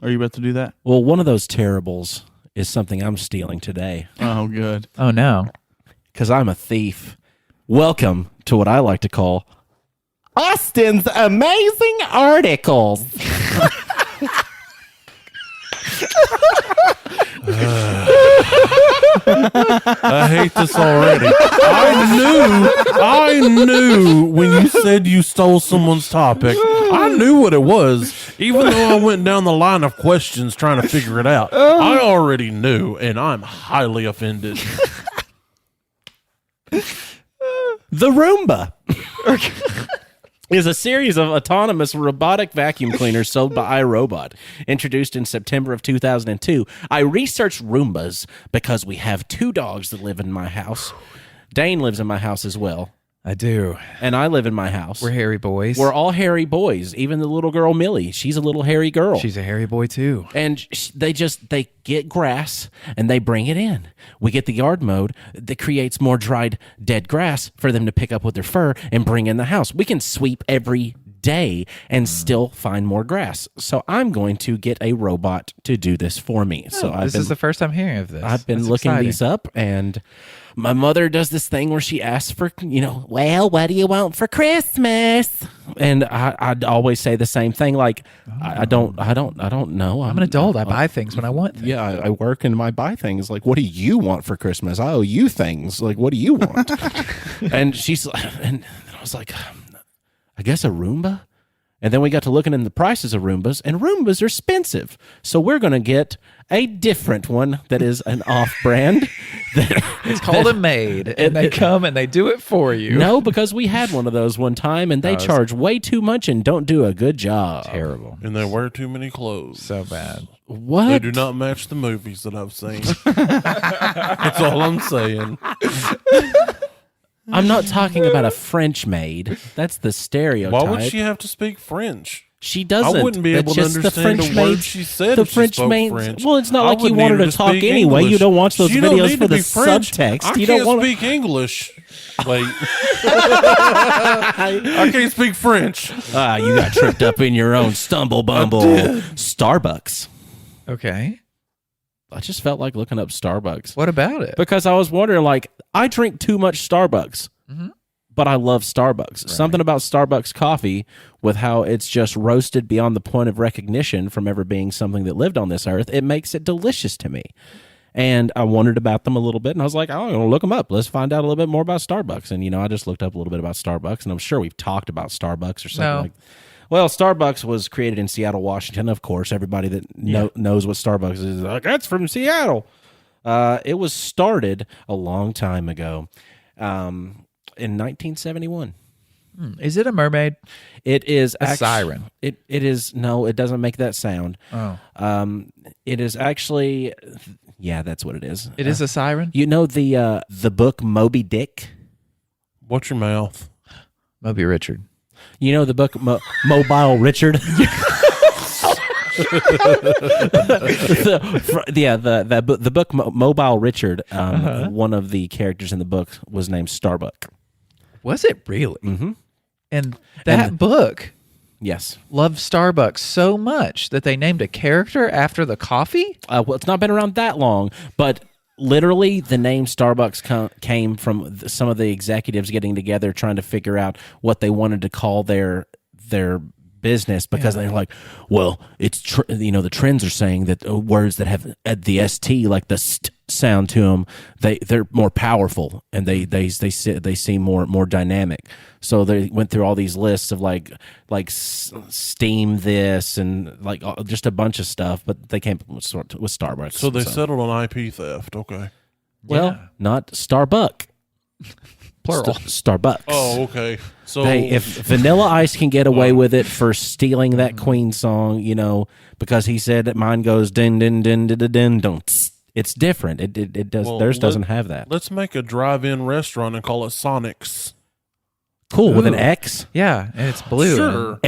Are you about to do that? Well, one of those terribles is something I'm stealing today Oh, good. Oh, no. because I'm a thief. Welcome to what I like to call Austin's Amazing Articles. I hate this already. I knew when you said you stole someone's topic. I knew what it was, even though I went down the line of questions trying to figure it out. I already knew, and I'm highly offended. The Roomba is a series of autonomous robotic vacuum cleaners sold by iRobot, introduced in September of 2002. I researched Roombas because we have 2 dogs that live in my house. Dane lives in my house as well, I do. and I live in my house. We're hairy boys. We're all hairy boys. Even the little girl Millie, she's a little hairy girl. She's a hairy boy, too. And they get grass and they bring it in. We get the yard mowed that creates more dried dead grass for them to pick up with their fur and bring in the house. We can sweep every day and still find more grass. So I'm going to get a robot to do this for me. This is the first I'm hearing of this. I've been That's looking exciting. these up, and my mother does this thing where she asks for, well, what do you want for Christmas? And I'd always say the same thing, like, I don't know. I'm an adult. I buy things when I want things. Yeah, I work and I buy things. Like, what do you want for Christmas? I owe you things. Like, what do you want? and I was like, I guess a Roomba. And then we got to looking in the prices of Roombas, and Roombas are expensive. So we're going to get a different one that is an off-brand. It's called a maid, and they come and they do it for you. No, because we had one of those one time, and they charge way too much and don't do a good job. Terrible. And they wear too many clothes. So bad. What? They do not match the movies that I've seen. That's all I'm saying. I'm not talking about a French maid. That's the stereotype. Why would she have to speak French? She doesn't. I wouldn't be able to That's just understand the French a word maids- she said The if she French spoke maids. French. Well, it's not I like you wouldn't want her need to talk speak anyway. English. You don't watch those She don't videos need for to the be French. subtext. I You can't don't want speak English. Wait. I can't speak French. you got tripped up in your own stumble bumble. Starbucks. Okay. I just felt like looking up Starbucks What about it? because I was wondering, like, I drink too much Starbucks. But I love Starbucks. Something about Starbucks coffee with how it's just roasted beyond the point of recognition from ever being something that lived on this earth. It makes it delicious to me. And I wondered about them a little bit, and I was like, I'm going to look them up. Let's find out a little bit more about Starbucks. And, I just looked up a little bit about Starbucks, and I'm sure we've talked about Starbucks or something No. like that. Well, Starbucks was created in Seattle, Washington. Of course, everybody that knows what Starbucks is like, that's from Seattle. It was started a long time ago. In 1971. Is it a mermaid? It is A siren. It is no, it doesn't make that sound. Oh. It is actually that's what it is. It is a siren? You know the book Moby Dick? Watch your mouth. Moby Richard. You know the book Mobile Richard? the book Mobile Richard, one of the characters in the book was named Starbuck. Was it really? Mm-hmm. And that book Yes. loved Starbucks so much that they named a character after the coffee? Well, it's not been around that long, but literally the name Starbucks came from some of the executives getting together trying to figure out what they wanted to call their business because they're like, well, it's the trends are saying that words that have the st like the st sound to them, they're more powerful and they seem more dynamic. So they went through all these lists of like steam this and like just a bunch of stuff, but they came up with Starbucks. So they settled on IP theft. Okay. Well, not Starbuck. Plural. Starbucks. Oh, okay. So If Vanilla Ice can get away with it for stealing that Queen song, because he said that mine goes din din din din din din don't. It's different. It does. Well, theirs doesn't have that. let's make a drive-in restaurant and call it Sonix. Cool with an Ooh. X. Yeah, and it's blue. Sure.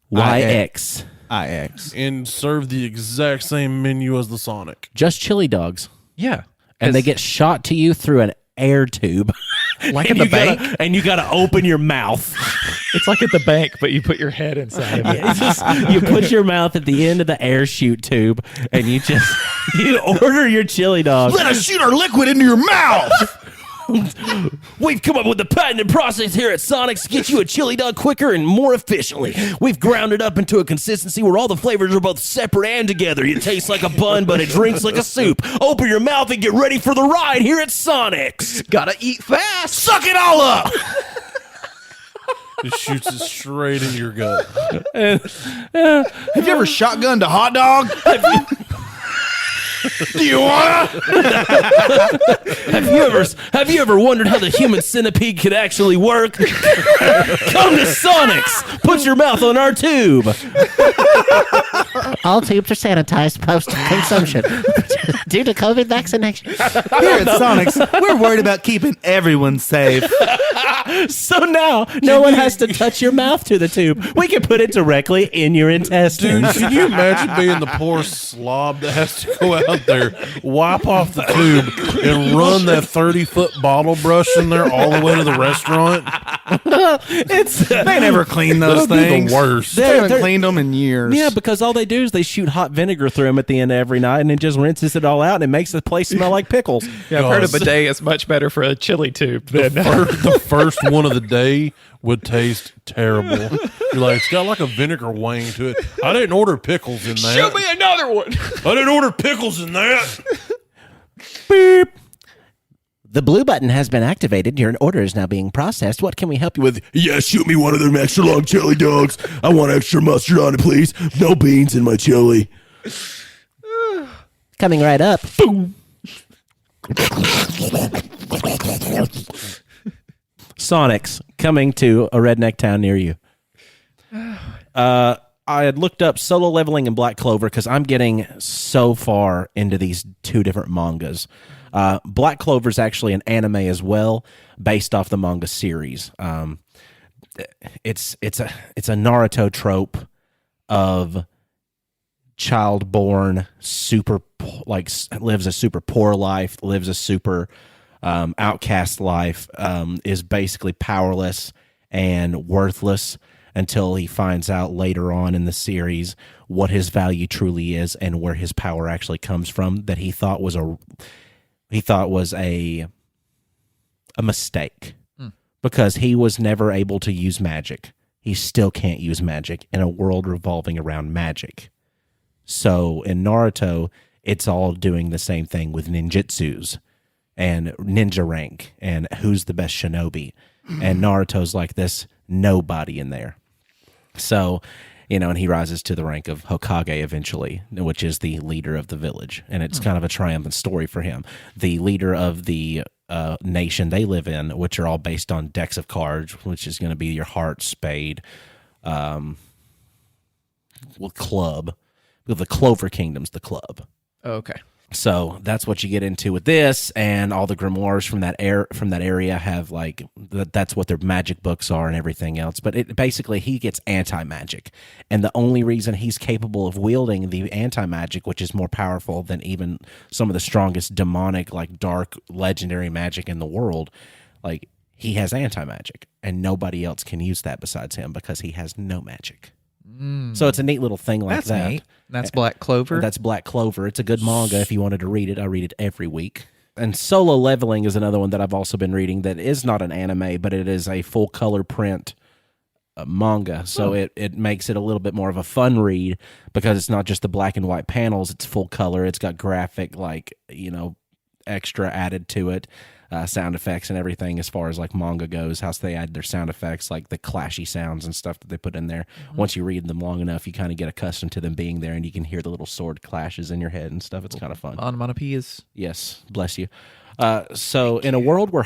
SONYX. IX. and serve the exact same menu as the Sonic. Just chili dogs. Yeah. And they get shot to you through an air tube. Like at the bank? And you got to open your mouth. It's like at the bank, but you put your head inside of it. You put your mouth at the end of the air chute tube, and you order your chili dog. Let us shoot our liquid into your mouth. We've come up with the patented process here at Sonix to get you a chili dog quicker and more efficiently. We've ground it up into a consistency where all the flavors are both separate and together. It tastes like a bun, but it drinks like a soup. Open your mouth and get ready for the ride here at Sonix. Gotta eat fast. Suck it all up. It shoots it straight into your gut. Have you ever shotgunned a hot dog? Do you wanna? Have you ever wondered how the human centipede could actually work? Come to Sonix. Put your mouth on our tube. All tubes are sanitized post-consumption due to COVID vaccination. Here at Sonix, we're worried about keeping everyone safe. So now, no one has to touch your mouth to the tube. We can put it directly in your intestines. Dude, can you imagine being the poor slob that has to go out there, wipe off the tube, and run that 30-foot bottle brush in there all the way to the restaurant? They never clean those That'd be things. the worst. They haven't cleaned them in years. Yeah, because all they do is they shoot hot vinegar through them at the end of every night, and it just rinses it all out, and it makes the place smell like pickles. Yeah, I've heard a bidet is much better for a chili tube than The first one of the day would taste terrible. You're like, it's got like a vinegar wang to it. I didn't order pickles in that. Show me another one. I didn't order pickles in that. Beep. The blue button has been activated. Your order is now being processed. What can we help you with? Yeah, shoot me one of them extra long chili dogs. I want extra mustard on it, please. No beans in my chili. Coming right up. Boom. Sonix coming to a redneck town near you. I had looked up solo leveling and Black Clover because I'm getting so far into these two different mangas. Black Clover is actually an anime as well, based off the manga series. It's a Naruto trope of child born super lives a super poor life, lives a super outcast life, is basically powerless and worthless until he finds out later on in the series what his value truly is and where his power actually comes from, that he thought was a mistake because he was never able to use magic. He still can't use magic in a world revolving around magic. So in Naruto, it's all doing the same thing with ninjutsus and ninja rank and who's the best shinobi. And Naruto's like this nobody in there. So, and he rises to the rank of Hokage eventually, which is the leader of the village. And it's kind of a triumphant story for him. The leader of the nation they live in, which are all based on decks of cards, which is going to be your heart, spade, club. The Clover Kingdom's the club. Okay. So that's what you get into with this, and all the grimoires from that area have that's what their magic books are and everything else. But basically he gets anti-magic, and the only reason he's capable of wielding the anti-magic, which is more powerful than even some of the strongest demonic, dark, legendary magic in the world, he has anti-magic, and nobody else can use that besides him because he has no magic. So it's a neat little thing like That's that. neat. That's Black Clover. That's Black Clover. It's a good manga if you wanted to read it. I read it every week. And Solo Leveling is another one that I've also been reading that is not an anime, but it is a full color print manga. So it makes it a little bit more of a fun read because it's not just the black and white panels. It's full color. It's got graphic, extra added to it. Sound effects and everything as far as manga goes, how they add their sound effects, the clashy sounds and stuff that they put in there. Once you read them long enough, you kind of get accustomed to them being there, and you can hear the little sword clashes in your head and stuff. It's kind of fun. Onomatopoeias. Yes, bless you. So in a world where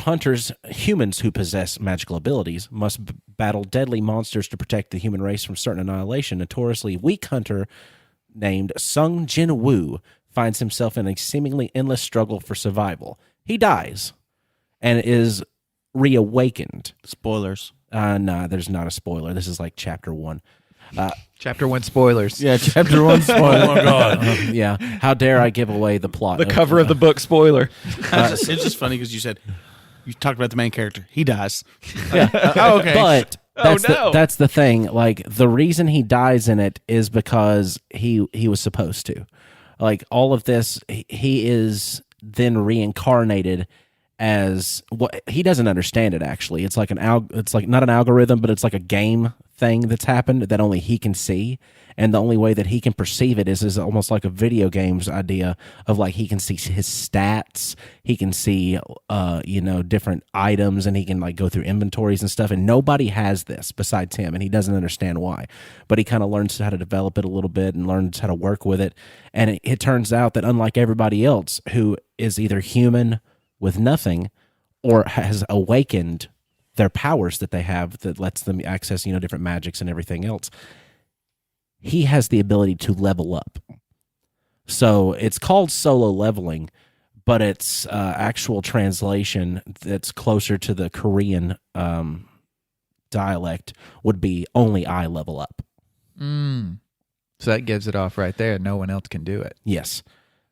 humans who possess magical abilities, must battle deadly monsters to protect the human race from certain annihilation, a notoriously weak hunter named Sung Jin Woo finds himself in a seemingly endless struggle for survival. He dies and is reawakened. Spoilers. No, there's not a spoiler. This is chapter 1. Chapter 1 spoilers. Yeah, chapter 1 Oh spoiler. my god! Yeah. How dare I give away the plot? The cover of the book spoiler. It's just funny because you talked about the main character. He dies. Yeah. Oh, okay. But no. that's the thing. Like, the reason he dies in it is because he was supposed to. Like, all of this, he is then reincarnated as what he doesn't understand it. Actually, it's like it's like not an algorithm, but it's like a game thing that's happened that only he can see, and the only way that he can perceive it is almost like a video games idea of like he can see his stats, he can see different items, and he can like go through inventories and stuff, and nobody has this besides him, and he doesn't understand why, but he kind of learns how to develop it a little bit and learns how to work with it, and it turns out that unlike everybody else who is either human with nothing or has awakened their powers that they have that lets them access, different magics and everything else, he has the ability to level up. So it's called solo leveling, but its actual translation that's closer to the Korean dialect would be only I level up. So that gives it off right there. No one else can do it. Yes.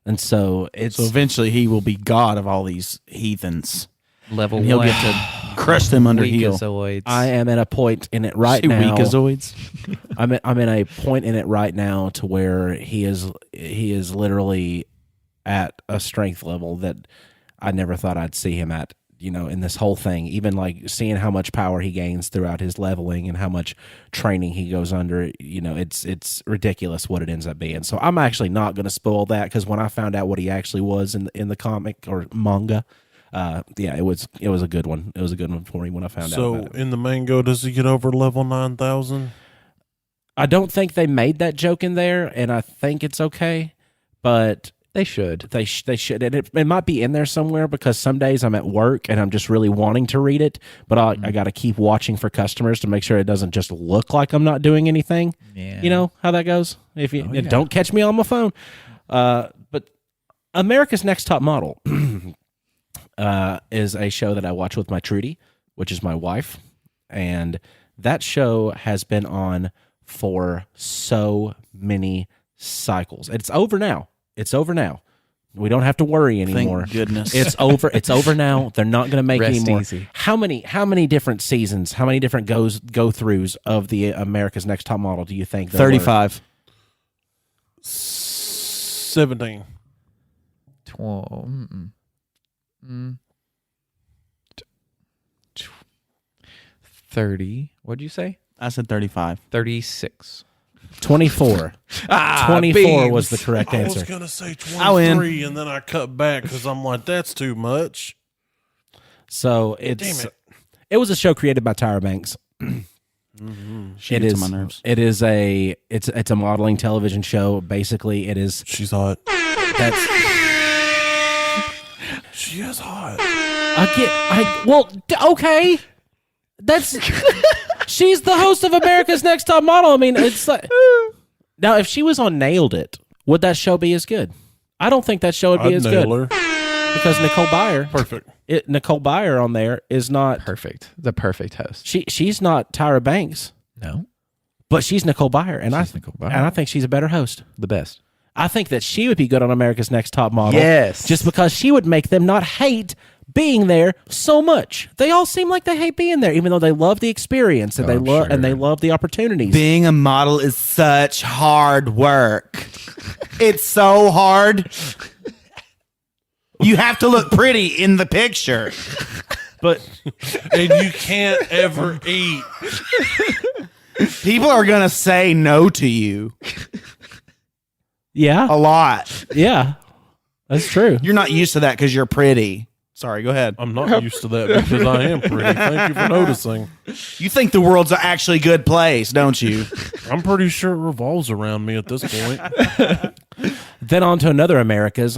And so it's... So eventually he will be god of all these heathens. Level And he'll 1. get to crush them under heel. Weekazoids. I am at a point in it right now. Weekazoids. I'm in a point in it right now to where he is literally at a strength level that I never thought I'd see him at, in this whole thing. Even like seeing how much power he gains throughout his leveling and how much training he goes under, it's ridiculous what it ends up being. So I'm actually not going to spoil that, because when I found out what he actually was in the comic or manga, it was a good one. It was a good one for me when I found out about it. So in the Mango, does he get over level 9,000? I don't think they made that joke in there, and I think it's okay, but They should. they should. And it might be in there somewhere, because some days I'm at work and I'm just really wanting to read it, but I got to keep watching for customers to make sure it doesn't just look like I'm not doing anything. Yeah. You know how that goes? If you don't catch me on my phone. But America's Next Top Model is a show that I watch with my Trudy, which is my wife, and that show has been on for so many cycles. It's over now. We don't have to worry anymore. Thank goodness. It's over. It's over now. They're not going to make Rest any more. easy. How many different seasons? How many different go throughs of the America's Next Top Model do you think? there were? 35. 17. 12. 30. What'd you say? I said 35. 36. 24. 24 was the correct I was answer. going to say I win. 23, and then I cut back because I'm like, that's too much. So Damn it's it. it was a show created by Tyra Banks. She It gets is on my nerves. It is it's a modeling television show. Basically, it is She's hot. that's She is hot. okay. That's she's the host of America's Next Top Model. I mean, it's like, now if she was on Nailed It, would that show be as good? I don't think that show would be I'd as nail good her. because Nicole Byer, Perfect. Nicole Byer on there is not. Perfect. The perfect host. She's not Tyra Banks, No. but she's Nicole Byer, and She's Nicole Byer. and I think she's a better host. The best. I think that she would be good on America's Next Top Model. Yes. Just because she would make them not hate being there so much. They all seem like they hate being there, even though they love the experience and I'm sure. they love the opportunities. Being a model is such hard work. It's so hard. You have to look pretty in the picture. But And you can't ever eat. People are going to say no to you yeah, a lot. yeah, that's true. You're not used to that because you're pretty. Sorry, go ahead. I'm not used to that because I am pretty. Thank you for noticing. You think the world's an actually good place, don't you? I'm pretty sure it revolves around me at this point. Then on to another America's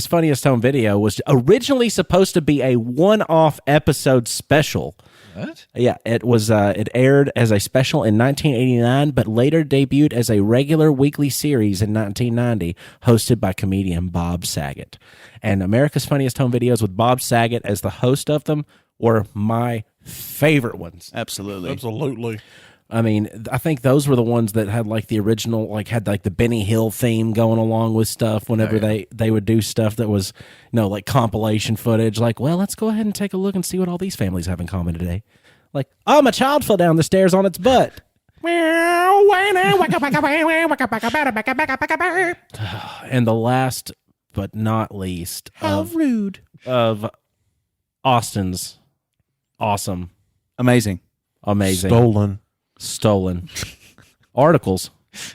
Funniest Home Video was originally supposed to be a one-off episode special. What? Yeah, it was. It aired as a special in 1989, but later debuted as a regular weekly series in 1990, hosted by comedian Bob Saget. And America's Funniest Home Videos with Bob Saget as the host of them were my favorite ones. Absolutely. Absolutely. I mean, I think those were the ones that had like the original, like had like the Benny Hill theme going along with stuff whenever they would do stuff that was, like compilation footage. Like, well, let's go ahead and take a look and see what all these families have in common today. Like, oh, my child fell down the stairs on its butt. And the last but not least, rude. Of Austin's awesome, Amazing. stolen articles.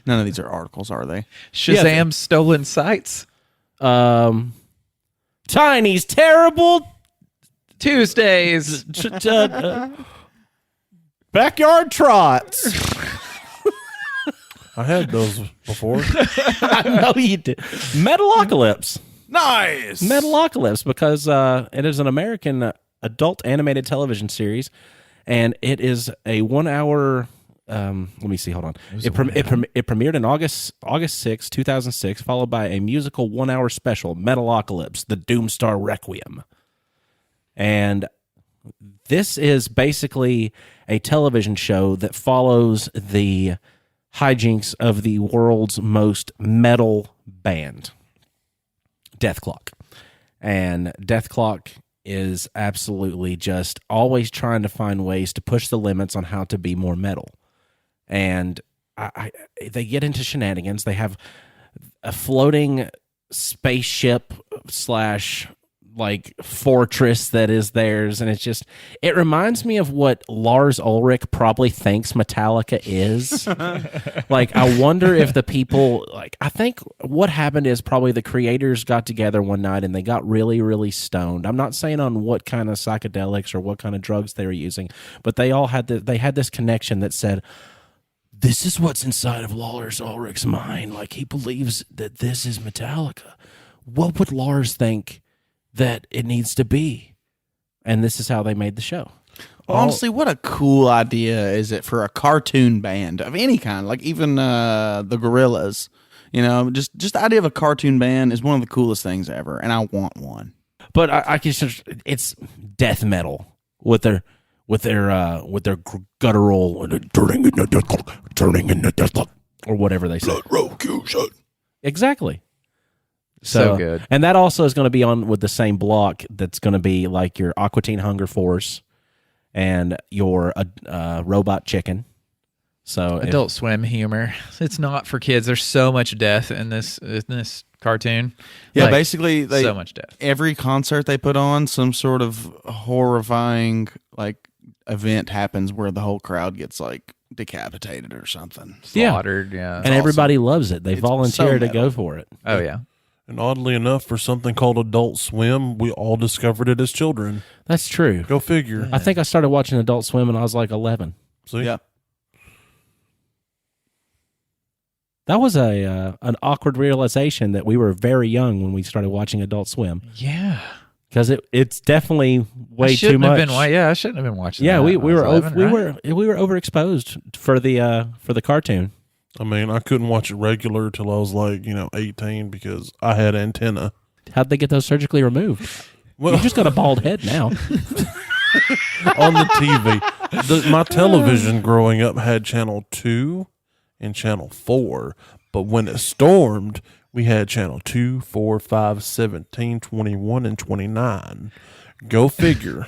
None of these are articles, are they? Shazam's stolen sites. Tiny's terrible Tuesdays. backyard trots. I had those before. I know you did. Metalocalypse. Nice. Metalocalypse, because it is an American adult animated television series, and it is a 1 hour. Let me see. Hold on. It premiered in August 6, 2006, followed by a musical 1 hour special, Metalocalypse: The Doomstar Requiem. And this is basically a television show that follows the hijinks of the world's most metal band, Dethklok. And Dethklok is absolutely just always trying to find ways to push the limits on how to be more metal. And they get into shenanigans. They have a floating spaceship / like fortress that is theirs, and it reminds me of what Lars Ulrich probably thinks Metallica is. Like, I wonder if the people, like, I think what happened is probably the creators got together one night and they got really, really stoned. I'm not saying on what kind of psychedelics or what kind of drugs they were using, but they all had they had this connection that said, this is what's inside of Lars Ulrich's mind. Like, he believes that this is Metallica. What would Lars think that it needs to be? And this is how they made the show. Honestly, what a cool idea is it for a cartoon band of any kind, like even the Gorillas. Just the idea of a cartoon band is one of the coolest things ever, and I want one. But I can just, it's death metal with their guttural turning into Dethklok, or whatever they say. Exactly. So good. And that also is going to be on with the same block that's going to be like your Aqua Teen Hunger Force and your Robot Chicken. So Adult Swim humor. It's not for kids. There's so much death in this cartoon. Yeah, Like, basically, so much death. Every concert they put on, some sort of horrifying event happens where the whole crowd gets decapitated or something. Slaughtered, yeah. And everybody loves it. They volunteer so to go for it. Oh, yeah. And oddly enough, for something called Adult Swim, we all discovered it as children. That's true. Go figure. I think I started watching Adult Swim when I was like 11. See? Yeah. That was an awkward realization that we were very young when we started watching Adult Swim, Yeah. because it's definitely way too much. I shouldn't have been watching Yeah, that we when I were was 11, right? we were overexposed for the cartoon. I mean, I couldn't watch it regular till I was 18 because I had antenna. How'd they get those surgically removed? Well, You just got a bald head now. on the TV. My television growing up had channel 2 and channel 4, but when it stormed, we had channel 2, 4, 5, 17, 21, and 29. Go figure.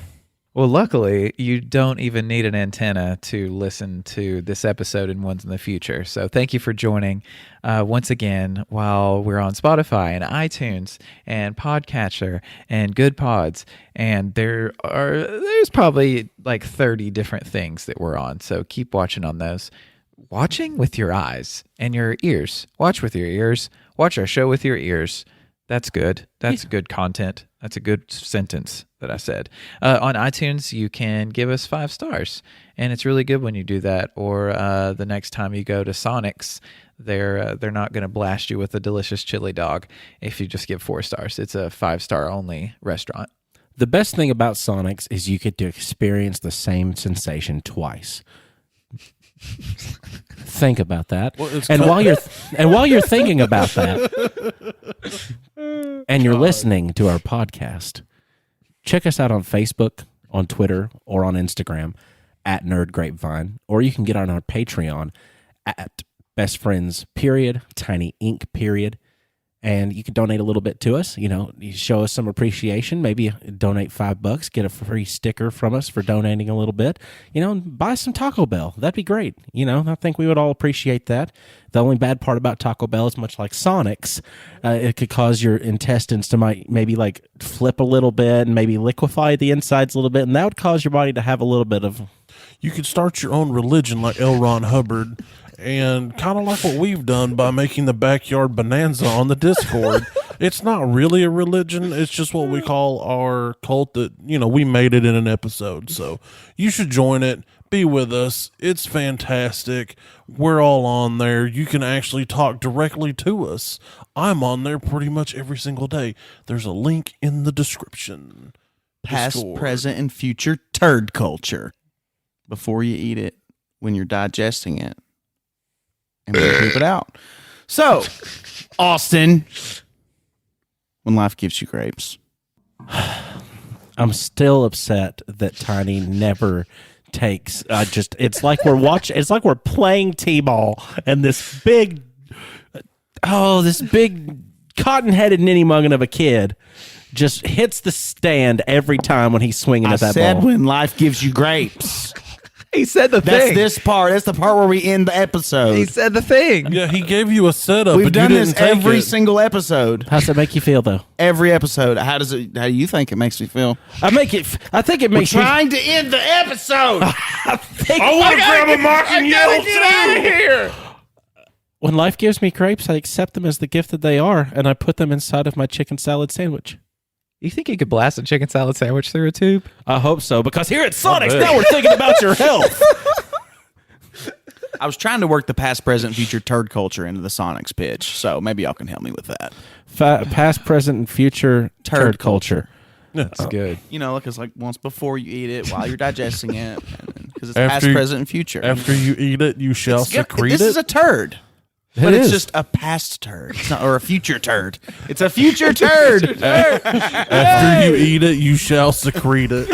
Well, luckily, you don't even need an antenna to listen to this episode and ones in the future. So thank you for joining once again while we're on Spotify and iTunes and Podcatcher and Good Pods. And there's probably 30 different things that we're on. So keep watching on those. Watching with your eyes and your ears. Watch with your ears. Watch our show with your ears. That's good. That's good content. That's a good sentence that I said. On iTunes, you can give us 5 stars, and it's really good when you do that. Or the next time you go to Sonix, they're not going to blast you with a delicious chili dog if you just give 4 stars. It's a 5-star only restaurant. The best thing about Sonix is you get to experience the same sensation twice. Think about that. Well, and while you're thinking about that, and you're listening to our podcast, check us out on Facebook, on Twitter, or on Instagram at Nerd Grapevine, or you can get on our Patreon at Best Friends Tiny Inc. And you can donate a little bit to us. You show us some appreciation. Maybe donate $5, get a free sticker from us for donating a little bit. Buy some Taco Bell. That'd be great. I think we would all appreciate that. The only bad part about Taco Bell is much like Sonix, it could cause your intestines to maybe like flip a little bit and maybe liquefy the insides a little bit, and that would cause your body to have a little bit of. You could start your own religion like L. Ron Hubbard. And kind of like what we've done by making the Backyard Bonanza on the Discord. It's not really a religion. It's just what we call our cult that, we made it in an episode. So you should join it. Be with us. It's fantastic. We're all on there. You can actually talk directly to us. I'm on there pretty much every single day. There's a link in the description. Past, Discord. present, and future turd culture. Before you eat it, when you're digesting it. And we poop it out. So, Austin, when life gives you grapes. I'm still upset that Tiny never takes. It's like we're watching. It's like we're playing t-ball, and this big cotton-headed ninny-muggin of a kid just hits the stand every time when he's swinging at that ball. I said when life gives you grapes. He said the That's thing. this part. That's the part where we end the episode. He said the thing. Yeah, he gave you a setup. We've but done you this didn't take every it. single episode. How's that make you feel, though? Every episode. How do you think it makes me feel? I think it makes me. Trying to end the episode. I want to grab a mic and yell too. Here. When life gives me grapes, I accept them as the gift that they are, and I put them inside of my chicken salad sandwich. You think you could blast a chicken salad sandwich through a tube? I hope so, because here at Sonix, now we're thinking about your health. I was trying to work the past, present, future turd culture into the Sonix pitch, so maybe y'all can help me with that. Past, present, and future turd culture. That's good. Look, it's like once before you eat it, while you're digesting it, because it's After past, you- present, and future. After you eat it, you shall secrete This it. is a turd. But it's is. just a past turd. It's not, or a future turd. It's a future turd. After you eat it, you shall secrete it.